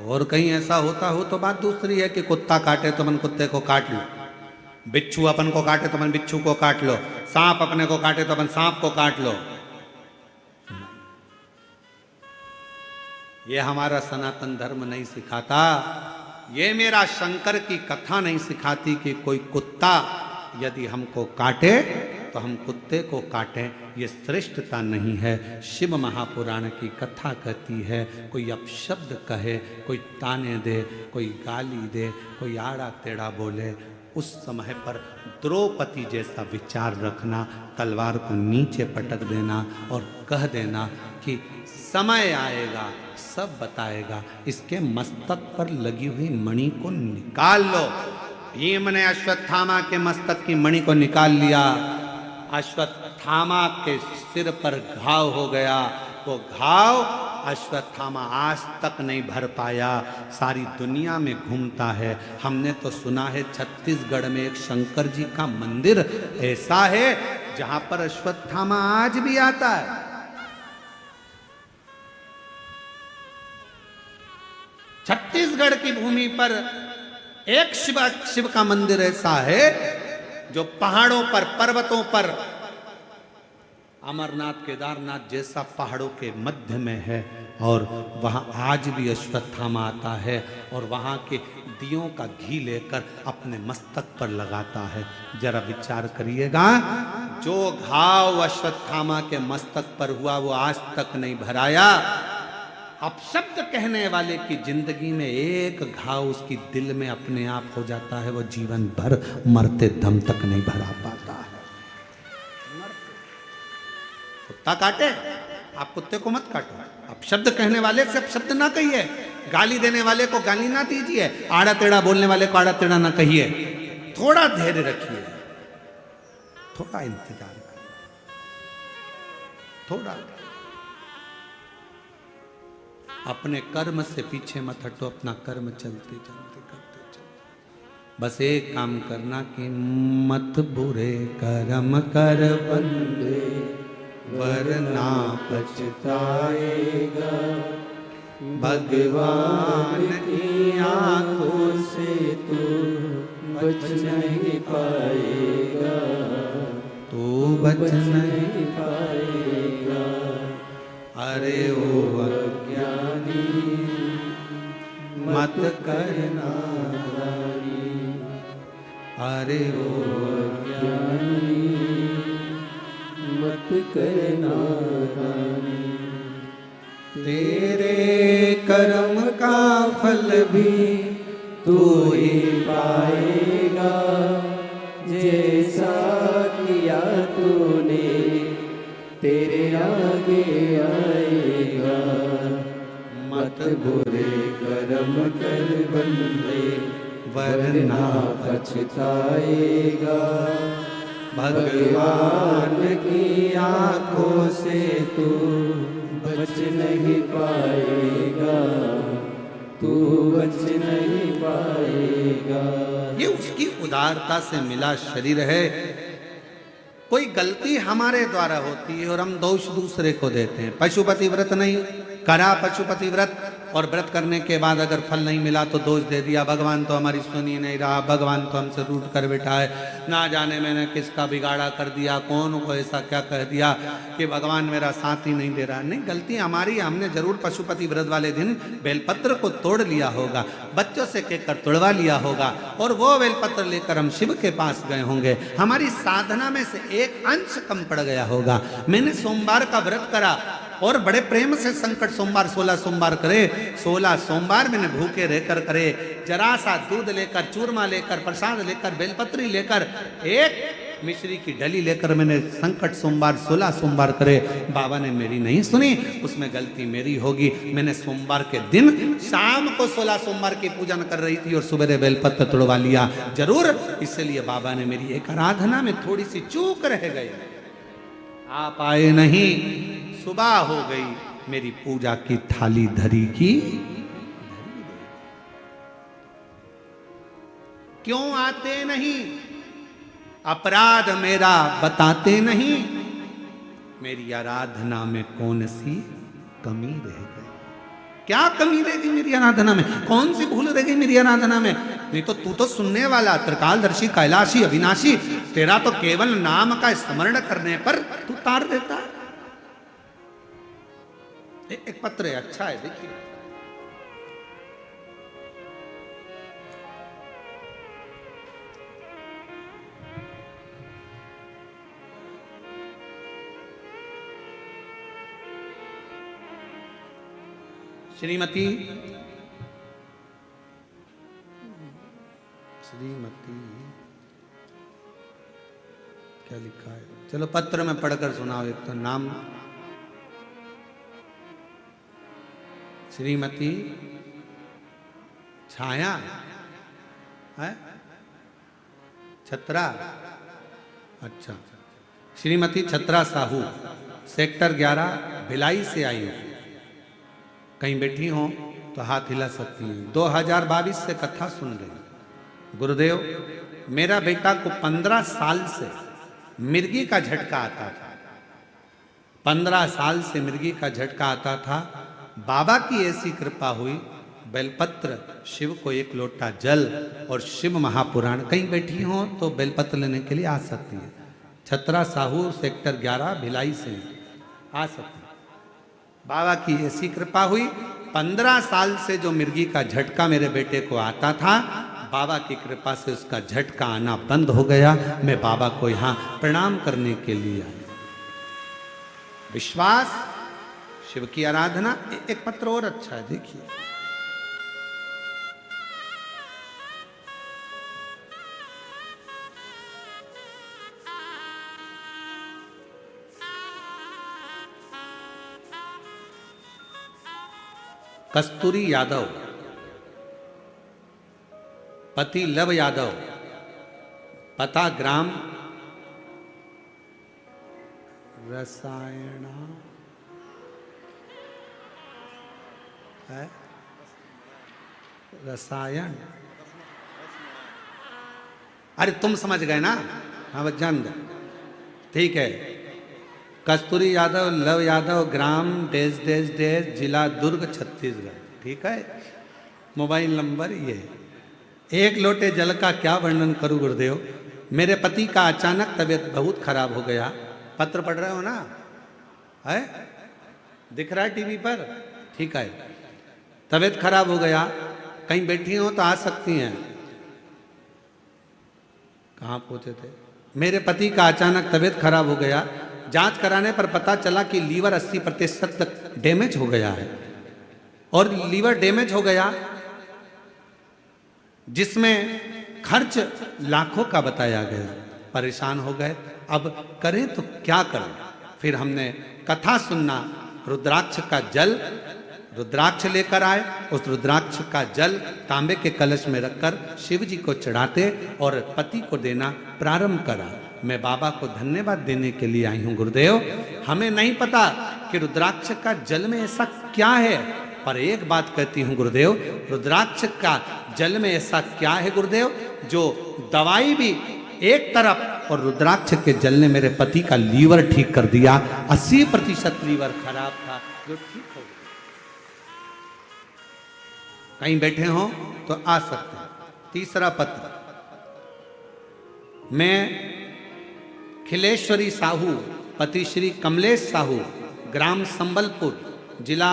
और कहीं ऐसा होता हो तो बात दूसरी है कि कुत्ता काटे तो अपन कुत्ते को काट लो, बिच्छू अपन को काटे तो अपन बिच्छू को काट लो, सांप अपने को काटे तो अपन सांप को काट लो। ये हमारा सनातन धर्म नहीं सिखाता, ये मेरा शंकर की कथा नहीं सिखाती कि कोई कुत्ता यदि हमको काटे तो हम कुत्ते को काटें। ये श्रेष्ठता नहीं है। शिव महापुराण की कथा कहती है, कोई अपशब्द कहे, कोई ताने दे, कोई गाली दे, कोई आड़ा टेढ़ा बोले, उस समय पर द्रौपदी जैसा विचार रखना, तलवार को नीचे पटक देना और कह देना कि समय आएगा सब बताएगा। इसके मस्तक पर लगी हुई मणि को निकाल लो। भीम ने अश्वत्थामा के मस्तक की मणि को निकाल लिया। अश्वत्थामा के सिर पर घाव हो गया। वो घाव अश्वत्थामा आज तक नहीं भर पाया, सारी दुनिया में घूमता है। हमने तो सुना है छत्तीसगढ़ में एक शंकर जी का मंदिर ऐसा है जहां पर अश्वत्थामा आज भी आता है। छत्तीसगढ़ की भूमि पर एक शिव का मंदिर ऐसा है जो पहाड़ों पर, पर्वतों पर, अमरनाथ केदारनाथ जैसा पहाड़ों के मध्य में है और वहां आज भी अश्वत्थामा आता है और वहां के दियों का घी लेकर अपने मस्तक पर लगाता है। जरा विचार करिएगा, जो घाव अश्वत्थामा के मस्तक पर हुआ वो आज तक नहीं भराया। अपशब्द कहने वाले की जिंदगी में एक घाव उसकी दिल में अपने आप हो जाता है, वो जीवन भर मरते दम तक नहीं भरा पाता है। कुत्ता काटे, आप कुत्ते को मत काटो। अपशब्द कहने वाले से अपशब्द ना कहिए, गाली देने वाले को गाली ना दीजिए, आड़ा टेढ़ा बोलने वाले को आड़ा टेढ़ा ना कहिए। थोड़ा धैर्य रखिए, थोड़ा इंतजार करिए, थोड़ा। अपने कर्म से पीछे मत हटो, अपना कर्म चलते चलते करते चलो। बस एक काम करना कि मत बुरे कर्म कर बंदे वरना पछताएगा। भगवान की आंखों से तू बच नहीं पाएगा, तू बच नहीं पाएगा। अरे ओ अज्ञानी मत करना, अरे ओ अज्ञानी मत करना। तेरे कर्म का फल भी तू ही पाएगा, जैसा किया तूने तेरे आगे आएगा। मत बुरे कर्म कर बंदे वरना पछताएगा। भगवान की आंखों से तू बच नहीं पाएगा, तू बच नहीं पाएगा। ये उसकी उदारता से मिला शरीर है। कोई गलती हमारे द्वारा होती है और हम दोष दूसरे को देते हैं। पशुपति व्रत नहीं करा, पशुपति व्रत, और व्रत करने के बाद अगर फल नहीं मिला तो दोष दे दिया, भगवान तो हमारी सुनी नहीं रहा, भगवान तो हमसे रूठ कर बैठा है, ना जाने मैंने किसका बिगाड़ा कर दिया, कौन को ऐसा क्या कह दिया कि भगवान मेरा साथ ही नहीं दे रहा। नहीं, गलती हमारी, हमने जरूर पशुपति व्रत वाले दिन बेलपत्र को तोड़ लिया होगा, बच्चों से कहकर तोड़वा लिया होगा और वो बेलपत्र लेकर हम शिव के पास गए होंगे। हमारी साधना में से एक अंश कम पड़ गया होगा। मैंने सोमवार का व्रत करा और बड़े प्रेम से संकट सोमवार 16 सोमवार करे, 16 सोमवार मैंने भूखे रहकर करे, जरा सा दूध लेकर, चूरमा लेकर, प्रसाद लेकर, बेलपत्री लेकर, एक मिश्री की डली लेकर मैंने संकट सोमवार 16 सोमवार करे, बाबा ने मेरी नहीं सुनी, उसमें गलती मेरी होगी। मैंने सोमवार के दिन शाम को 16 सोमवार की पूजन कर रही थी और सुबह बेलपत्र तोड़वा लिया जरूर, इसलिए बाबा ने मेरी एक आराधना में थोड़ी सी चूक रह गई। आप आए नहीं, सुबह हो गई, मेरी पूजा की थाली धरी की। क्यों आते नहीं? अपराध मेरा बताते नहीं, मेरी आराधना में कौन सी कमी रह गई? क्या कमी रह गई मेरी आराधना में? कौन सी भूल रह गई मेरी आराधना में? नहीं तो तू तो सुनने वाला, त्रिकालदर्शी, कैलाशी, अविनाशी, तेरा तो केवल नाम का स्मरण करने पर तू तार देता है। एक पत्र है, अच्छा है, देखिए। श्रीमती क्या लिखा है? चलो पत्र में पढ़कर सुनाओ। एक तो नाम श्रीमती छाया है, छत्रा, अच्छा, श्रीमती छत्रा साहू, सेक्टर 11 भिलाई से आई हो। कहीं बैठी हो तो हाथ हिला सकती हैं। 2022 से कथा सुन रही। गुरुदेव, मेरा बेटा को 15 साल से मिर्गी का झटका आता था। 15 साल से मिर्गी का झटका आता था। बाबा की ऐसी कृपा हुई, बेलपत्र, शिव को 1 लोटा जल और शिव महापुराण। कहीं बैठी हो तो बेलपत्र लेने के लिए आ सकती है। छत्रा साहू, सेक्टर 11 भिलाई से आ सकती है। बाबा की ऐसी कृपा हुई, 15 साल से जो मिर्गी का झटका मेरे बेटे को आता था, बाबा की कृपा से उसका झटका आना बंद हो गया। मैं बाबा को यहां प्रणाम करने के लिए आई। विश्वास, शिव की आराधना। एक पत्र और अच्छा है, देखिए। कस्तूरी यादव, पति लव यादव, पता ग्राम रसायना है, रसायन, अरे तुम समझ गए ना? हाँ बस जान दो, ठीक है। कस्तूरी यादव, लव यादव, ग्राम डेज डेज डेज, जिला दुर्ग, छत्तीसगढ़, ठीक है। मोबाइल नंबर ये। 1 लोटे जल का क्या वर्णन करूं गुरुदेव? मेरे पति का अचानक तबीयत बहुत खराब हो गया। पत्र पढ़ रहे हो ना? है, दिख रहा है टीवी पर, ठीक है। तबीयत खराब हो गया। कहीं बैठी हो तो आ सकती हैं। कहाँ पहुंचे थे? मेरे पति का अचानक तबीयत खराब हो गया। जांच कराने पर पता चला कि लीवर 80% तक डैमेज हो गया है। और लीवर डैमेज हो गया जिसमें खर्च लाखों का बताया गया। परेशान हो गए, अब करें तो क्या करें? फिर हमने कथा सुनना, रुद्राक्ष का जल, रुद्राक्ष लेकर आए। उस रुद्राक्ष का जल तांबे के कलश में रखकर शिव जी को चढ़ाते और पति को देना प्रारंभ करा। मैं बाबा को धन्यवाद देने के लिए आई हूं। गुरुदेव, हमें नहीं पता कि रुद्राक्ष का जल में ऐसा क्या है, पर एक बात कहती हूं गुरुदेव, रुद्राक्ष का जल में ऐसा क्या है गुरुदेव, जो दवाई भी एक तरफ और रुद्राक्ष के जल ने मेरे पति का लीवर ठीक कर दिया। 80% लीवर खराब था जो ठीक हो गया। कहीं बैठे हो तो आ सकते हैं। तीसरा पत्र, मैं खिलेश्वरी साहू, पति श्री कमलेश साहू, ग्राम संबलपुर, जिला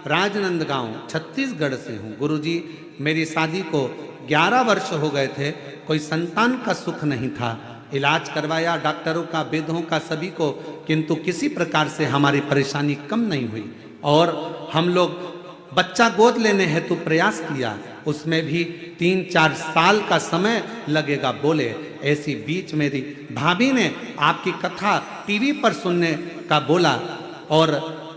राजनंदगांव, छत्तीसगढ़ से हूँ। गुरुजी, मेरी शादी को 11 वर्ष हो गए थे। कोई संतान का सुख नहीं था। इलाज करवाया डॉक्टरों का, वेदों का, सभी को, किंतु किसी प्रकार से हमारी परेशानी कम नहीं हुई। और हम लोग बच्चा गोद लेने हेतु प्रयास किया, उसमें भी 3-4 साल का समय लगेगा बोले। ऐसी बीच मेरी भाभी ने आपकी कथा टीवी पर सुनने का बोला और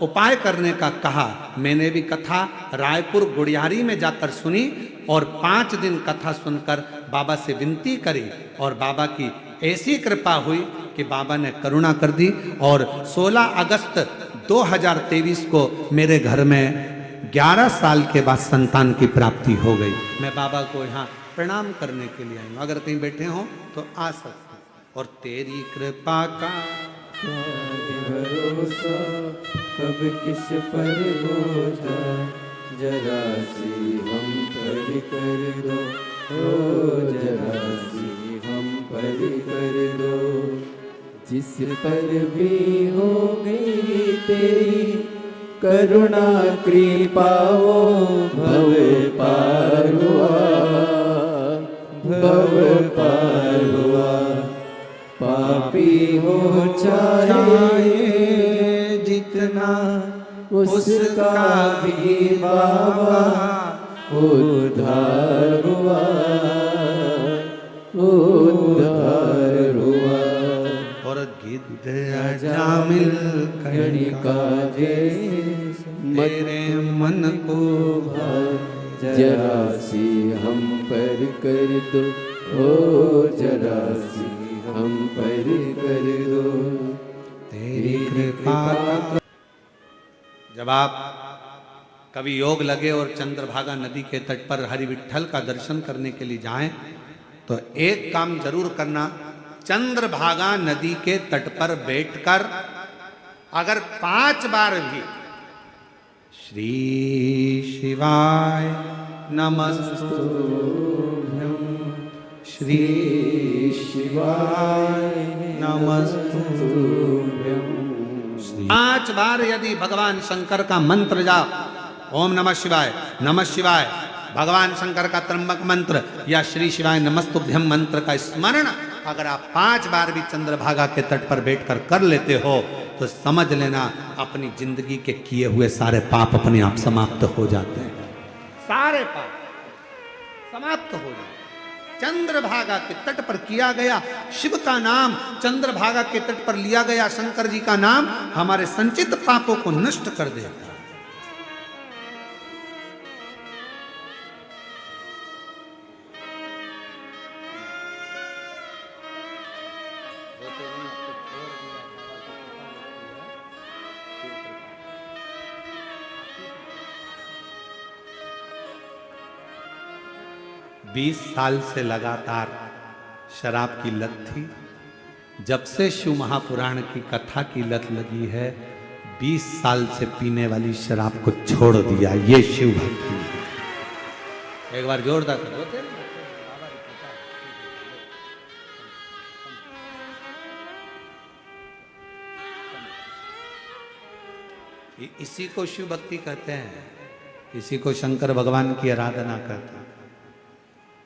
उपाय करने का कहा। मैंने भी कथा रायपुर गुड़ियारी में जाकर सुनी और 5 दिन कथा सुनकर बाबा से विनती करी और बाबा की ऐसी कृपा हुई कि बाबा ने करुणा कर दी और 16 अगस्त 2023 को मेरे घर में 11 साल के बाद संतान की प्राप्ति हो गई। मैं बाबा को यहाँ प्रणाम करने के लिए आई हूँ, अगर कहीं बैठे हो तो आ सकते हैं। और तेरी कृपा का भरोसा कब किस पर हो जाए, जरा सी हम पर कर दो, ओ जरा सी हम पर कर दो। जिस पर भी हो गई तेरी करुणा कृपा, वो भव पार हुआ, भव पार हुआ। पापी हो चाहे जितना, उसका भी बाबा उद्धार हुआ, उद्धार हुआ। और गिद्ध अजामिल कणिका जैसे मेरे मन को जरा सी हम पर कर दो, ओ जरा सी हम पर कर दो। तेरी कृपा। जब आप कभी योग लगे और चंद्रभागा नदी के तट पर हरि विठ्ठल का दर्शन करने के लिए जाएं तो एक काम जरूर करना, चंद्रभागा नदी के तट पर बैठकर अगर 5 बार भी श्री शिवाय नमस्तुभ्यं, श्री शिवाय नमस्तुभ्यं 5 बार यदि भगवान शंकर का मंत्र जाप ओम नमः शिवाय, नमः शिवाय, भगवान शंकर का त्र्यंबक मंत्र या श्री शिवाय नमस्तुभ्यम मंत्र का स्मरण अगर आप 5 बार भी चंद्रभागा के तट पर बैठकर कर लेते हो तो समझ लेना अपनी जिंदगी के किए हुए सारे पाप अपने आप समाप्त हो जाते हैं। सारे पाप समाप्त हो जाते हैं। चंद्रभागा के तट पर किया गया शिव का नाम, चंद्रभागा के तट पर लिया गया शंकर जी का नाम हमारे संचित पापों को नष्ट कर देता है। बीस साल से लगातार शराब की लत थी। जब से शिव महापुराण की कथा की लत लगी है 20 साल से पीने वाली शराब को छोड़ दिया। ये शिव भक्ति है। एक बार जोरदार करो। इसी को शिव भक्ति कहते हैं, इसी को शंकर भगवान की आराधना कहते हैं,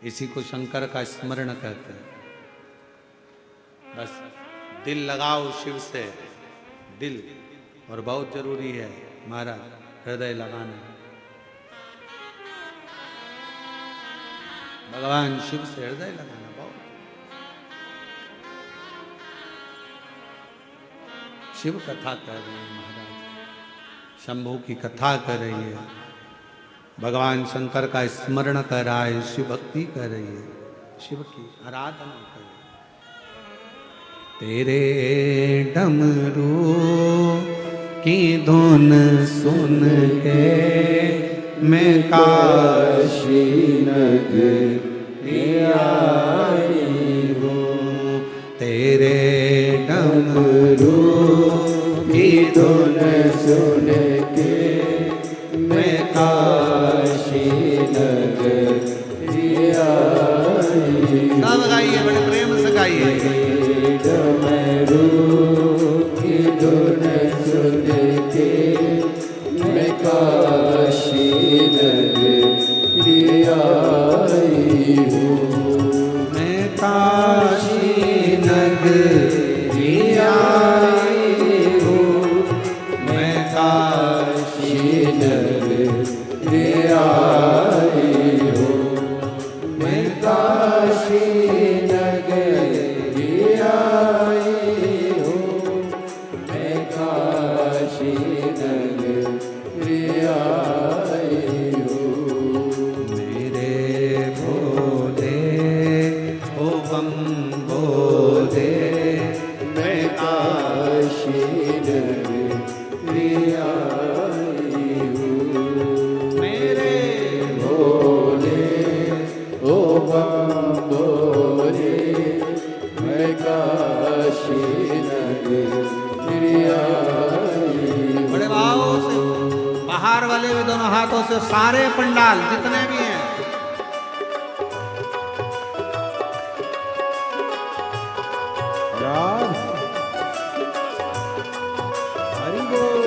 इसी को शंकर का स्मरण कहते हैं। बस दिल लगाओ शिव से, दिल, और बहुत जरूरी है महाराज हृदय लगाना। भगवान शिव से हृदय लगाना बहुत। शिव कथा कर रहे हैं महाराज, शंभू की कथा कर रही है, भगवान शंकर का स्मरण कर रहा है, शिव भक्ति कर रही है, शिव की आराधना कर रही है। तेरे डमरू की धुन सुन के मैं काशी नगरी आई हूँ। तेरे डमरू की धुन सुन के मैं काशी नगरी आई। सब गाइए, बड़े प्रेम से गाइए। डमरू की धुन सुन के मैं काशी नगरी आई हूँ। मैं काशी नगरी आई हूँ। मैं नगरी आई हूँ। मेरे भोले ओ बम भोले, मैं काशी नगरी आई हूँ। मेरे भोले ओ बम भोले, मैं काशी नगरी आई हूँ। बड़े भाव से बाहर वाले भी दोनों हाथों से सारे पंडाल जितने भी हैं राम हरि बोल।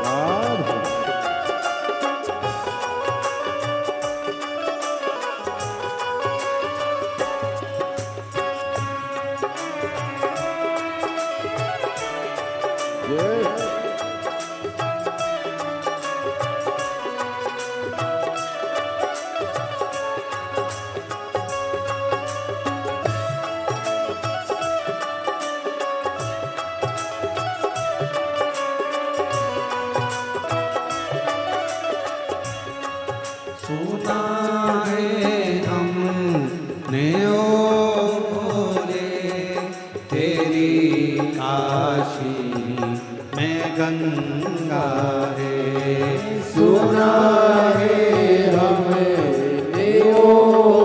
राम जय सुना है हमने ओ भोले, तेरी काशी में गंगा है। सुना है हमने ओ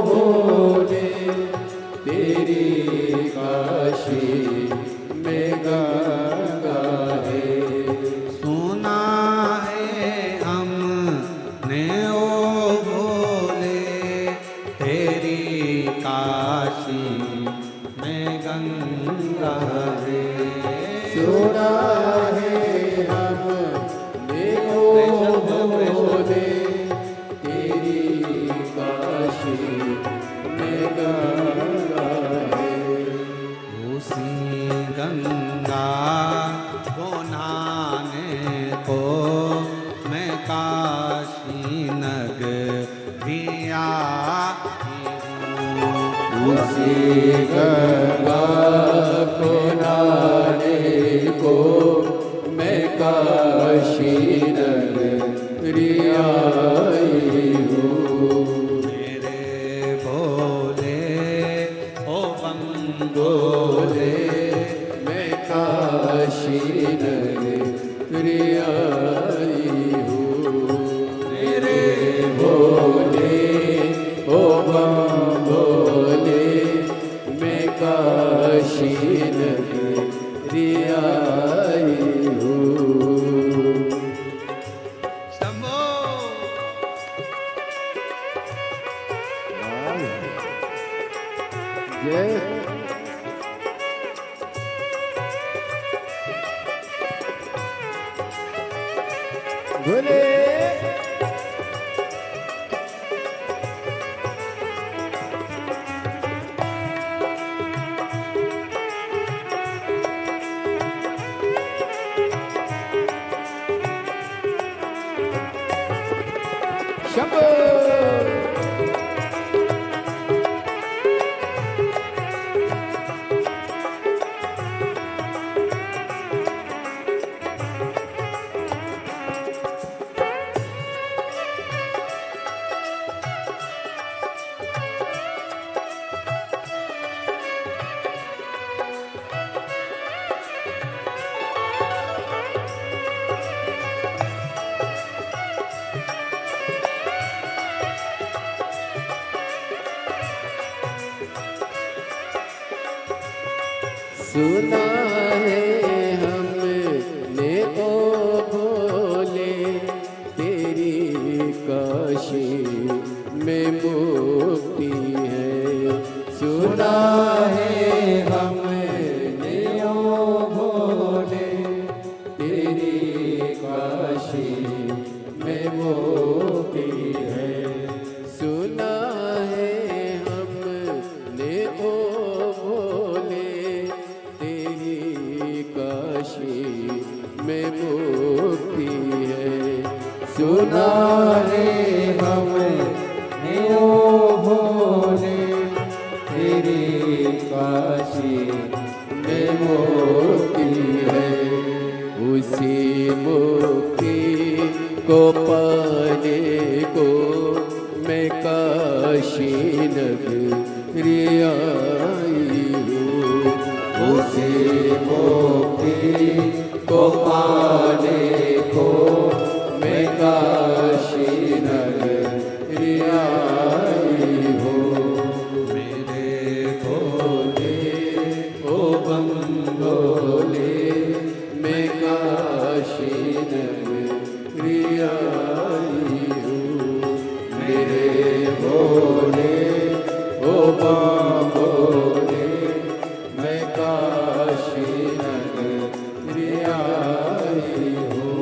भोले, तेरी काशी में गंगा है। सुना है हमने ओ भोले, तेरी काशी में गंगा है। सुना है हमने ओ भोले, तेरी काशी में गंगा है। उसी गंगा को नहाने को मैं काशी नगरी आई हूँ। उसी गंगा को नहाने को मैं काशी नगरी आई हूँ। मेरे भोले ओ बम भोले, मैं काशी नगरी आई हूँ। मेरे भोले ओ बम भोले, मैं काशी नगरी आई हूँ। शंभो। जय भोले। शंभो सुना है हमने ओ भोले, तेरी काशी में मुक्ति है। सुना है हमने ओ भोले, तेरी काशी में मुक्ति है। सुना है हमने ओ भोले, तेरी काशी में मुक्ति है। सुना है हमने ओ भोले तेरी काशी में मुक्ति है। उसी मुक्ति को पाने को मैं काशी नगरी आई हूँ। उसी मुक्ति को पाने को मैं काशी नगरी आई हूँ। मेरे भोले ओ बम भोले मैं काशी नगरी आई हूँ। मेरे भोले ओ बम भोले मैं काशी नगरी आई हूँ।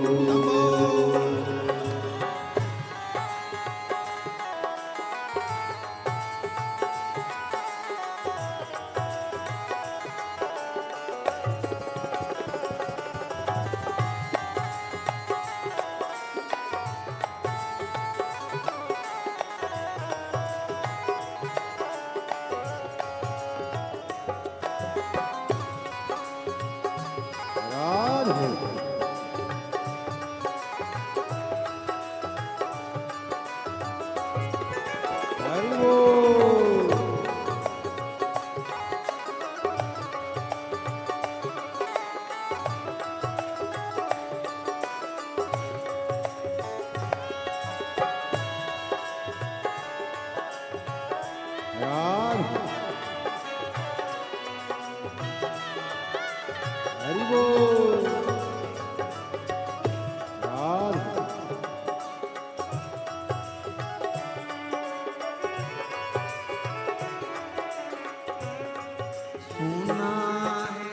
सुना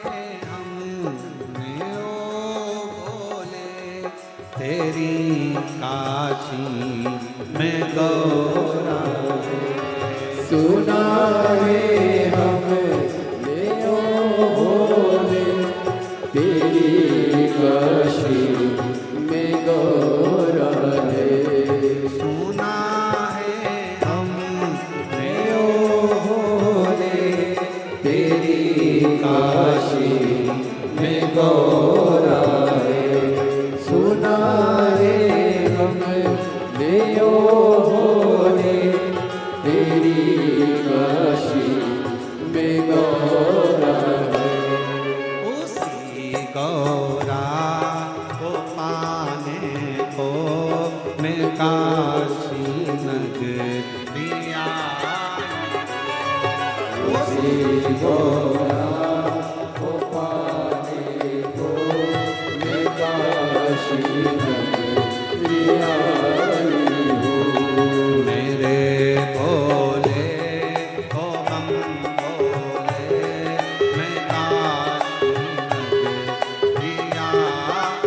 है हमने ओ भोले तेरी काशी में गौरव है। सुना है हमने ओ भोले तेरी काशी में गौरव है। सुना है हमने ओ भोले तेरी काशी में गौरव है। सुना है हमने ओ भोले तेरी काशी में गौरव है। उसी गौरा को पाने को मैं काशी नगरी आई। उसी गौरा को पाने को मैं काशी नगरी आई हूँ। मेरे भोले ओ हम भोले मैं काशी नगरी आई।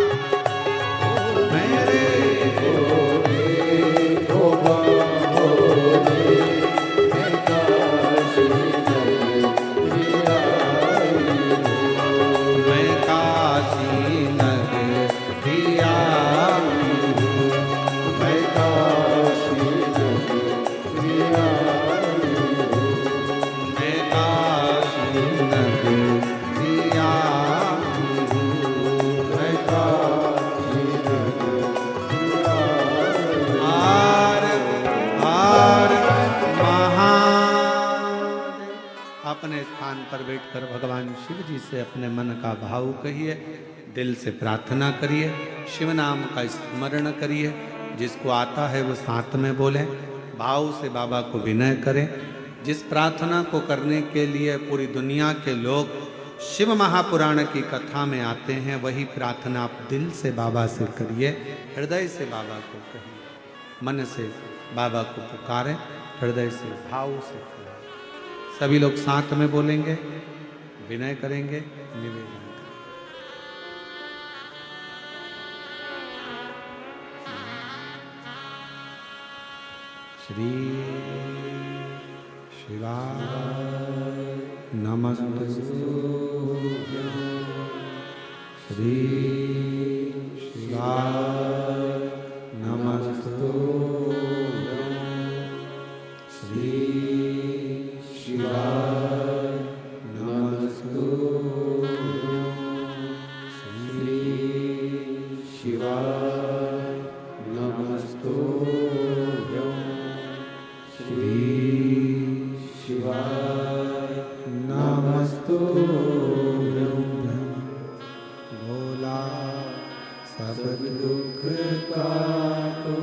मेरे भोले ओ बम भोले मैं काशी नगरी आई हूँ। मैं काशी नगरी आई हूँ। मैं काशी नगरी आई हूँ। मैं काशी नगरी आई हूँ। मैं काशी नगरी आई हूँ। हर हर महादेव। अपने स्थान पर बैठकर भगवान शिव जी से अपने मन का भाव कहिए, दिल से प्रार्थना करिए, शिव नाम का स्मरण करिए। जिसको आता है वो साथ में बोले, भाव से बाबा को विनय करें। जिस प्रार्थना को करने के लिए पूरी दुनिया के लोग शिव महापुराण की कथा में आते हैं, वही प्रार्थना आप दिल से बाबा से करिए, हृदय से बाबा को कहिए, मन से बाबा को पुकारें, हृदय से भाव से करें। सभी लोग साथ में बोलेंगे, विनय करेंगे, निवेदन करेंगे। श्री शिवाय नमस्तु श्री शिवाय नमस्तुभ्यं। श्री शिवाय नमस्तुभ्यं। श्री शिवाय नमस्तुभ्यं। श्री शिवाय नमस्तुभ्यं। भोला सब दुख काटो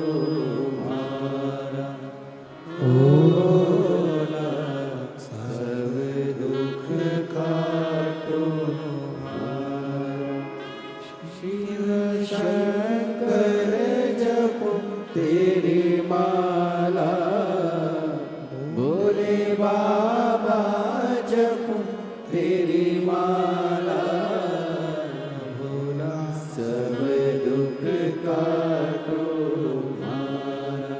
हमारा, भोला सब दुख काटो हमारा। शिव शंकर जपो तेरी माला, भोले बाबा जपो तेरी माला, भोला सब दुख काटो हमारा,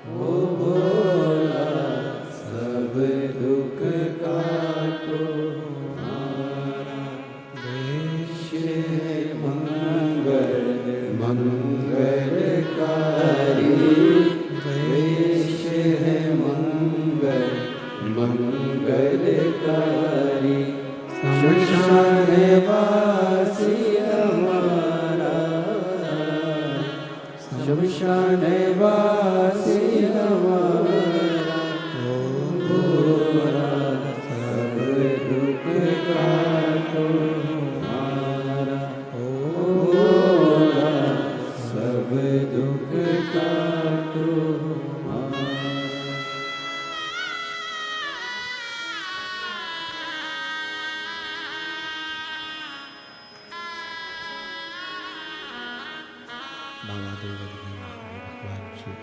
ओ भोला सब दुख काटो हमारा। देश है मंगल मंगलकारी, देश है मंगल मंगलकारी। शमशान वासी हमारा, शमशान वासी हमारा, ओ भोला सब दुख काटो हमारा, ओ भोला सब दुख काटो हमारा। बाबा देवदत्त महादेव भगवान शिव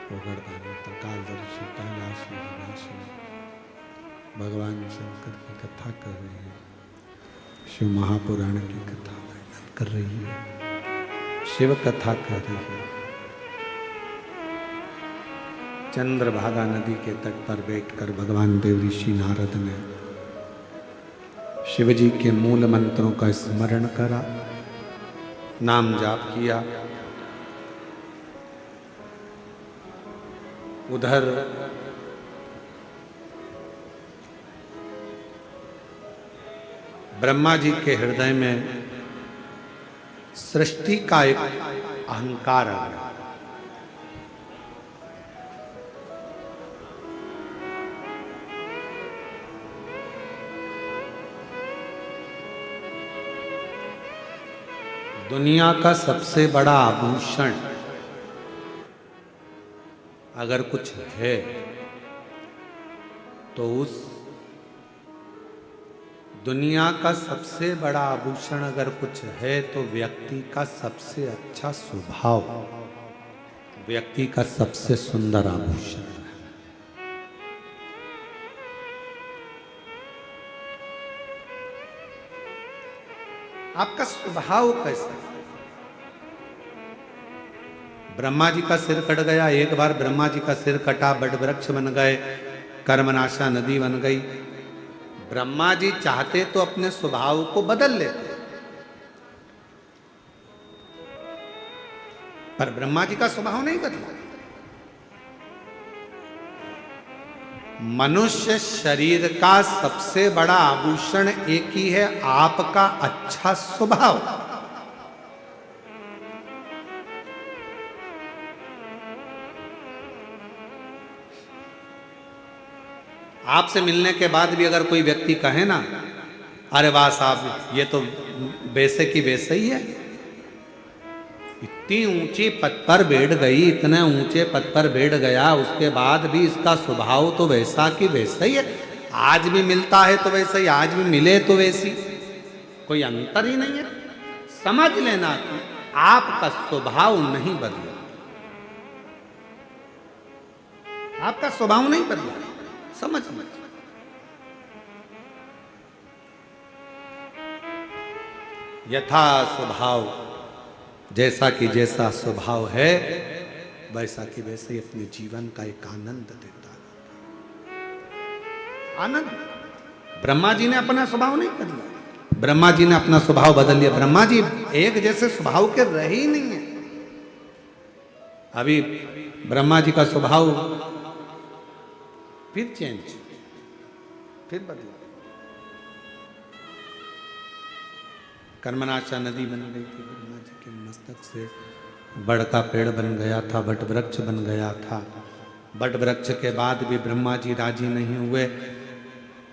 गोवर्धन त्रिकालदर्शी कैलाशी विनाशी भगवान शंकर की कथा कर रही है। शिव महापुराण की कथा वर्णन कर रही है, शिव कथा कर रही है। चंद्रभागा नदी के तट पर बैठकर भगवान देव ऋषि नारद ने शिव जी के मूल मंत्रों का स्मरण करा, नाम जाप किया। उधर ब्रह्मा जी के हृदय में सृष्टि का एक अहंकार आ गया। दुनिया का सबसे बड़ा आभूषण अगर कुछ है तो उस दुनिया का सबसे बड़ा आभूषण अगर कुछ है तो व्यक्ति का सबसे अच्छा स्वभाव, व्यक्ति का सबसे सुंदर आभूषण है। आपका स्वभाव कैसा है? ब्रह्मा जी का सिर कट गया, एक बार ब्रह्मा जी का सिर कटा, बट वृक्ष बन गए, कर्मनाशा नदी बन गई। ब्रह्मा जी चाहते तो अपने स्वभाव को बदल लेते, पर ब्रह्मा जी का स्वभाव नहीं बदला। मनुष्य शरीर का सबसे बड़ा आभूषण एक ही है, आपका अच्छा स्वभाव। आपसे मिलने के बाद भी अगर कोई व्यक्ति कहे ना, अरे वाह साहब ये तो वैसे की वैसे ही है, इतनी ऊंची पद पर बैठ गई, इतने ऊंचे पद पर बैठ गया, उसके बाद भी इसका स्वभाव तो वैसा की वैसा ही है। आज भी मिलता है तो वैसा ही, आज भी मिले तो वैसी, कोई अंतर ही नहीं है। समझ लेना कि आपका स्वभाव नहीं बदला, आपका स्वभाव नहीं बदला, समझ मत। यथा स्वभाव, जैसा कि जैसा स्वभाव है वैसा कि वैसे ही अपने जीवन का एक आनंद देता है। आनंद। ब्रह्मा जी ने अपना स्वभाव नहीं बदला, ब्रह्मा जी ने अपना स्वभाव बदल लिया। ब्रह्मा जी एक जैसे स्वभाव के रहे ही नहीं है। अभी ब्रह्मा जी का स्वभाव फिर चेंज, फिर बदला। कर्मनाशा नदी बन गई थी ब्रह्मा जी के मस्तक से, बड़ का पेड़ बन गया था, वट वृक्ष बन गया था। वट वृक्ष के बाद भी ब्रह्मा जी राजी नहीं हुए।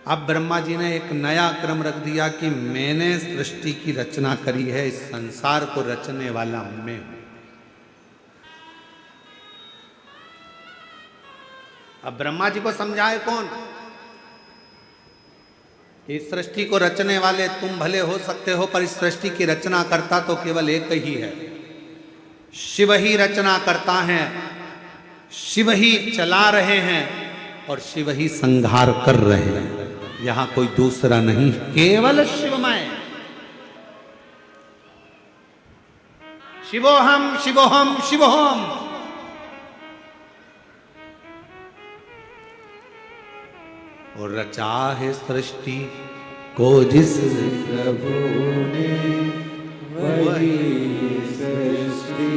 अब ब्रह्मा जी ने एक नया क्रम रख दिया कि मैंने सृष्टि की रचना करी है, इस संसार को रचने वाला मैं हूं। अब ब्रह्मा जी को समझाए कौन कि इस सृष्टि को रचने वाले तुम भले हो सकते हो, पर इस सृष्टि की रचना करता तो केवल एक ही है। शिव ही रचना करता है, शिव ही चला रहे हैं और शिव ही संहार कर रहे हैं। यहां कोई दूसरा नहीं, केवल शिवमय। शिवोहम शिवोहम शिवोहम। और रचा है सृष्टि को जिस प्रभु ने वही सृष्टि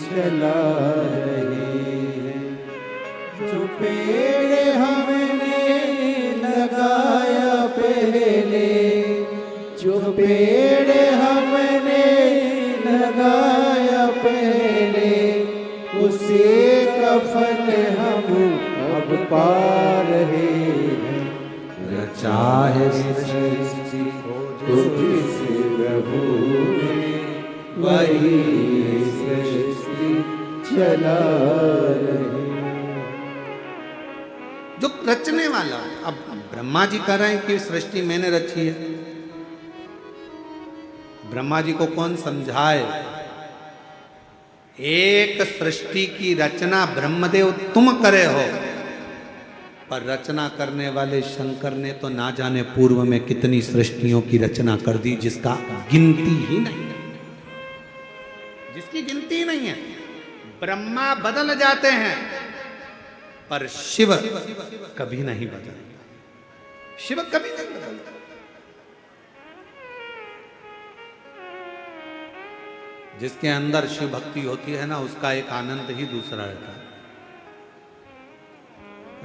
चला रहे हैं। जो पेड़ हमने लगाया पहले, जो पेड़ हमने लगाया पहले, उसी का फल हम अब पा रहे हैं। रचा है सृष्टि को जिस प्रभु ने वही सृष्टि चला रहे। जो रचने वाला, अब ब्रह्मा जी कह रहे हैं कि सृष्टि मैंने रची है। ब्रह्मा जी को कौन समझाए? एक सृष्टि की रचना ब्रह्मदेव तुम करे हो, पर रचना करने वाले शंकर ने तो ना जाने पूर्व में कितनी सृष्टियों की रचना कर दी, जिसका गिनती ही नहीं है, जिसकी गिनती नहीं है। ब्रह्मा बदल जाते हैं पर शिव कभी नहीं बदलता, शिव कभी नहीं बदलता। जिसके अंदर शिव भक्ति होती है ना, उसका एक आनंद ही दूसरा रहता है।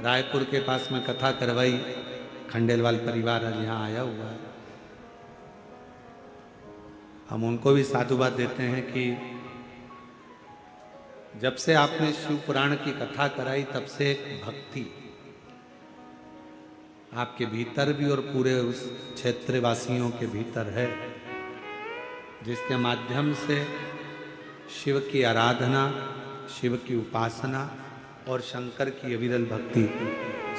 रायपुर के पास में कथा करवाई, खंडेलवाल परिवार आज यहाँ आया हुआ है। हम उनको भी साधुवाद देते हैं कि जब से आपने शिव पुराण की कथा कराई, तब से एक भक्ति आपके भीतर भी और पूरे उस क्षेत्रवासियों के भीतर है, जिसके माध्यम से शिव की आराधना, शिव की उपासना और शंकर की अविरल भक्ति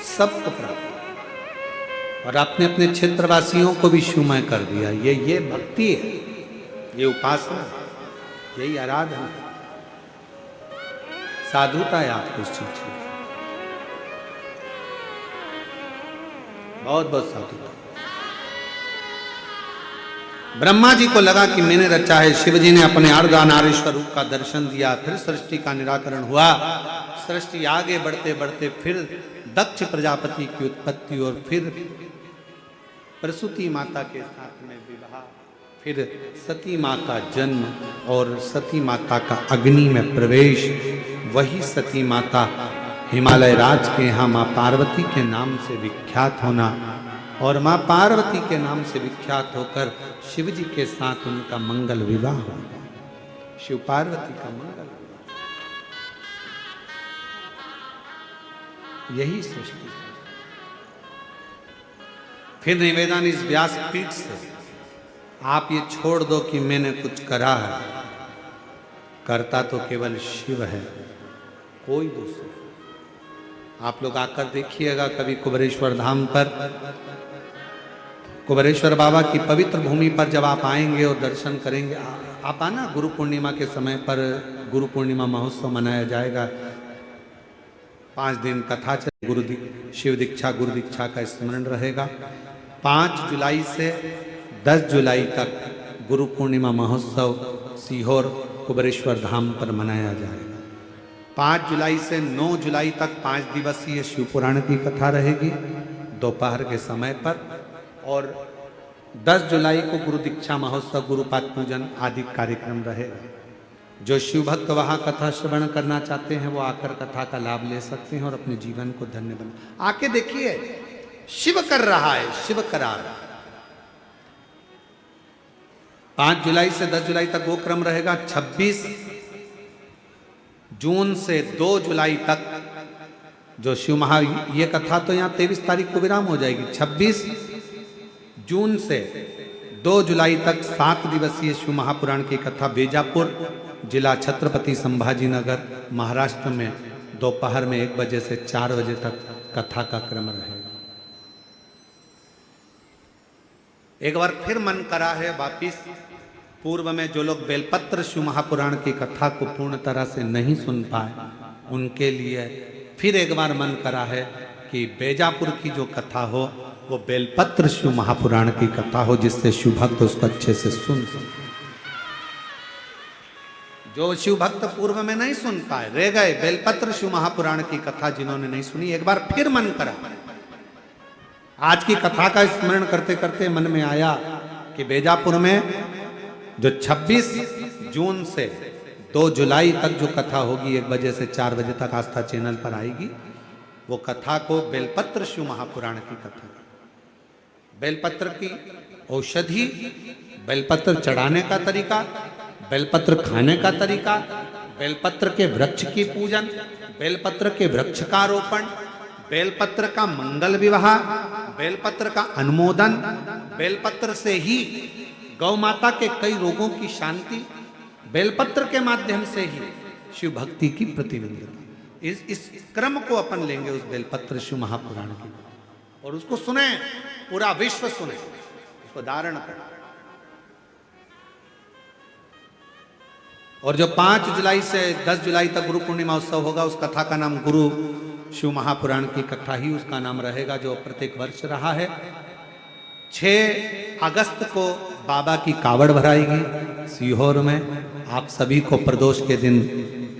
सबको प्राप्त, और आपने अपने क्षेत्रवासियों को भी शिवमय कर दिया। ये भक्ति है, ये उपासना, यही आराधना, साधुता है आपको इस चीज की। बहुत बहुत साधुता। ब्रह्मा जी को लगा कि मैंने रचा है। शिव जी ने अपने अर्धनारीश्वर रूप का दर्शन दिया, फिर सृष्टि का निराकरण हुआ। सृष्टि आगे बढ़ते बढ़ते फिर दक्ष प्रजापति की उत्पत्ति, और फिर प्रसूति माता के साथ में विवाह, फिर सती माँ का जन्म और सती माता का अग्नि में प्रवेश। वही सती माता हिमालय राज के यहाँ माँ पार्वती के नाम से विख्यात होना, और माँ पार्वती के नाम से विख्यात होकर शिव जी के साथ उनका मंगल विवाह हो गया। शिव पार्वती का मंगल विवाह, यही सृष्टि है। फिर निवेदन इस व्यासपीठ से, आप ये छोड़ दो कि मैंने कुछ करा है, करता तो केवल शिव है, कोई दूसरा। आप लोग आकर देखिएगा कभी कुबेरेश्वर धाम पर, कुबेरेश्वर बाबा की पवित्र भूमि पर जब आप आएंगे और दर्शन करेंगे, आप आना। गुरु पूर्णिमा के समय पर गुरु पूर्णिमा महोत्सव मनाया जाएगा। 5 दिन कथा चले, शिव दीक्षा गुरु दीक्षा का स्मरण रहेगा। 5 जुलाई से 10 जुलाई तक गुरु पूर्णिमा महोत्सव सीहोर कुबेरेश्वर धाम पर मनाया जाएगा। 5 जुलाई से 9 जुलाई तक 5 दिवसीय शिव पुराण की कथा रहेगी दोपहर के समय पर, और 10 जुलाई को गुरु दीक्षा महोत्सव, गुरुपाद पूजन आदि कार्यक्रम रहेगा। जो शिव भक्त वहां कथा श्रवण करना चाहते हैं वो आकर कथा का लाभ ले सकते हैं और अपने जीवन को धन्य बना। आके देखिए, शिव कर रहा है, शिव करा रहा है। 5 जुलाई से 10 जुलाई तक वो क्रम रहेगा। 26 जून से 2 जुलाई तक जो शिव महा, ये कथा तो यहाँ 23 तारीख को विराम हो जाएगी। 26 जून से 2 जुलाई तक 7 दिवसीय शिव महापुराण की कथा बेजापुर, जिला छत्रपति संभाजी नगर, महाराष्ट्र में दोपहर में 1 बजे से 4 बजे तक कथा का क्रम रहेगा। एक बार फिर मन करा है वापिस, पूर्व में जो लोग बेलपत्र शिव महापुराण की कथा को पूर्ण तरह से नहीं सुन पाए उनके लिए फिर एक बार मन करा है कि बेजापुर की जो कथा हो वो बेलपत्र शिव महापुराण की कथा हो, जिससे शिव भक्त उसको अच्छे से सुन सके। जो शिव भक्त पूर्व में नहीं सुन पाए, रह गए, बेलपत्र शिव महापुराण की कथा जिन्होंने नहीं सुनी, एक बार फिर मन करा। आज की कथा का स्मरण करते करते मन में आया कि बेजापुर में जो 26 जून से 2 जुलाई तक जो कथा होगी 1 बजे से 4 बजे तक आस्था चैनल पर आएगी, वो कथा को बेलपत्र शिव महापुराण की कथा, बेलपत्र की औषधि, बेलपत्र चढ़ाने का तरीका, बेलपत्र खाने का तरीका, बेलपत्र के वृक्ष की पूजन, बेलपत्र के वृक्ष का रोपण, बेलपत्र का मंगल विवाह, बेलपत्र का अनुमोदन, बेलपत्र से ही गौ माता के कई रोगों की शांति, बेलपत्र के माध्यम से ही शिव भक्ति की प्रतिनिधित्व। इस क्रम को अपन लेंगे उस बेलपत्र शिव महापुराण की, और उसको सुने, पूरा विश्व सुने, उसको धारण करें। और जो 5 जुलाई से 10 जुलाई तक गुरु पूर्णिमा उत्सव होगा, उस कथा का नाम गुरु शिव महापुराण की कथा ही उसका नाम रहेगा, जो प्रत्येक वर्ष रहा है। 6 अगस्त को बाबा की कावड़ भराएगी सीहोर में। आप सभी को प्रदोष के दिन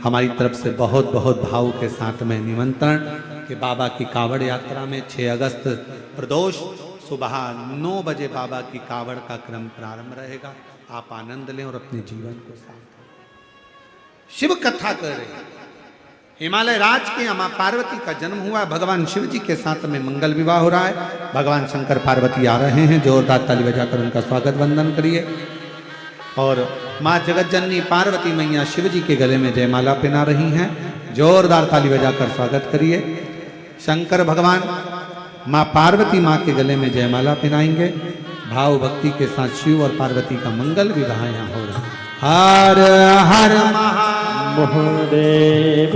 हमारी तरफ से बहुत बहुत भाव के साथ में निमंत्रण कि बाबा की कावड़ यात्रा में 6 अगस्त प्रदोष सुबह 9 बजे बाबा की कावड़ का क्रम प्रारंभ रहेगा। आप आनंद लें और अपने जीवन को साथ शिव कथा कर रहे हैं। हिमालय राज के मां पार्वती का जन्म हुआ, भगवान शिव जी के साथ में मंगल विवाह हो रहा है। भगवान शंकर पार्वती आ रहे हैं, जोरदार ताली बजाकर उनका स्वागत वंदन करिए। और मां जगत जननी पार्वती मैया शिव जी के गले में जयमाला पहना रही हैं, जोरदार ताली बजाकर स्वागत करिए। शंकर भगवान मां पार्वती मां के गले में जयमाला पहनाएंगे। भाव भक्ति के साथ शिव और पार्वती का मंगल विवाह यहाँ हो रहा है। हर हर महादेव।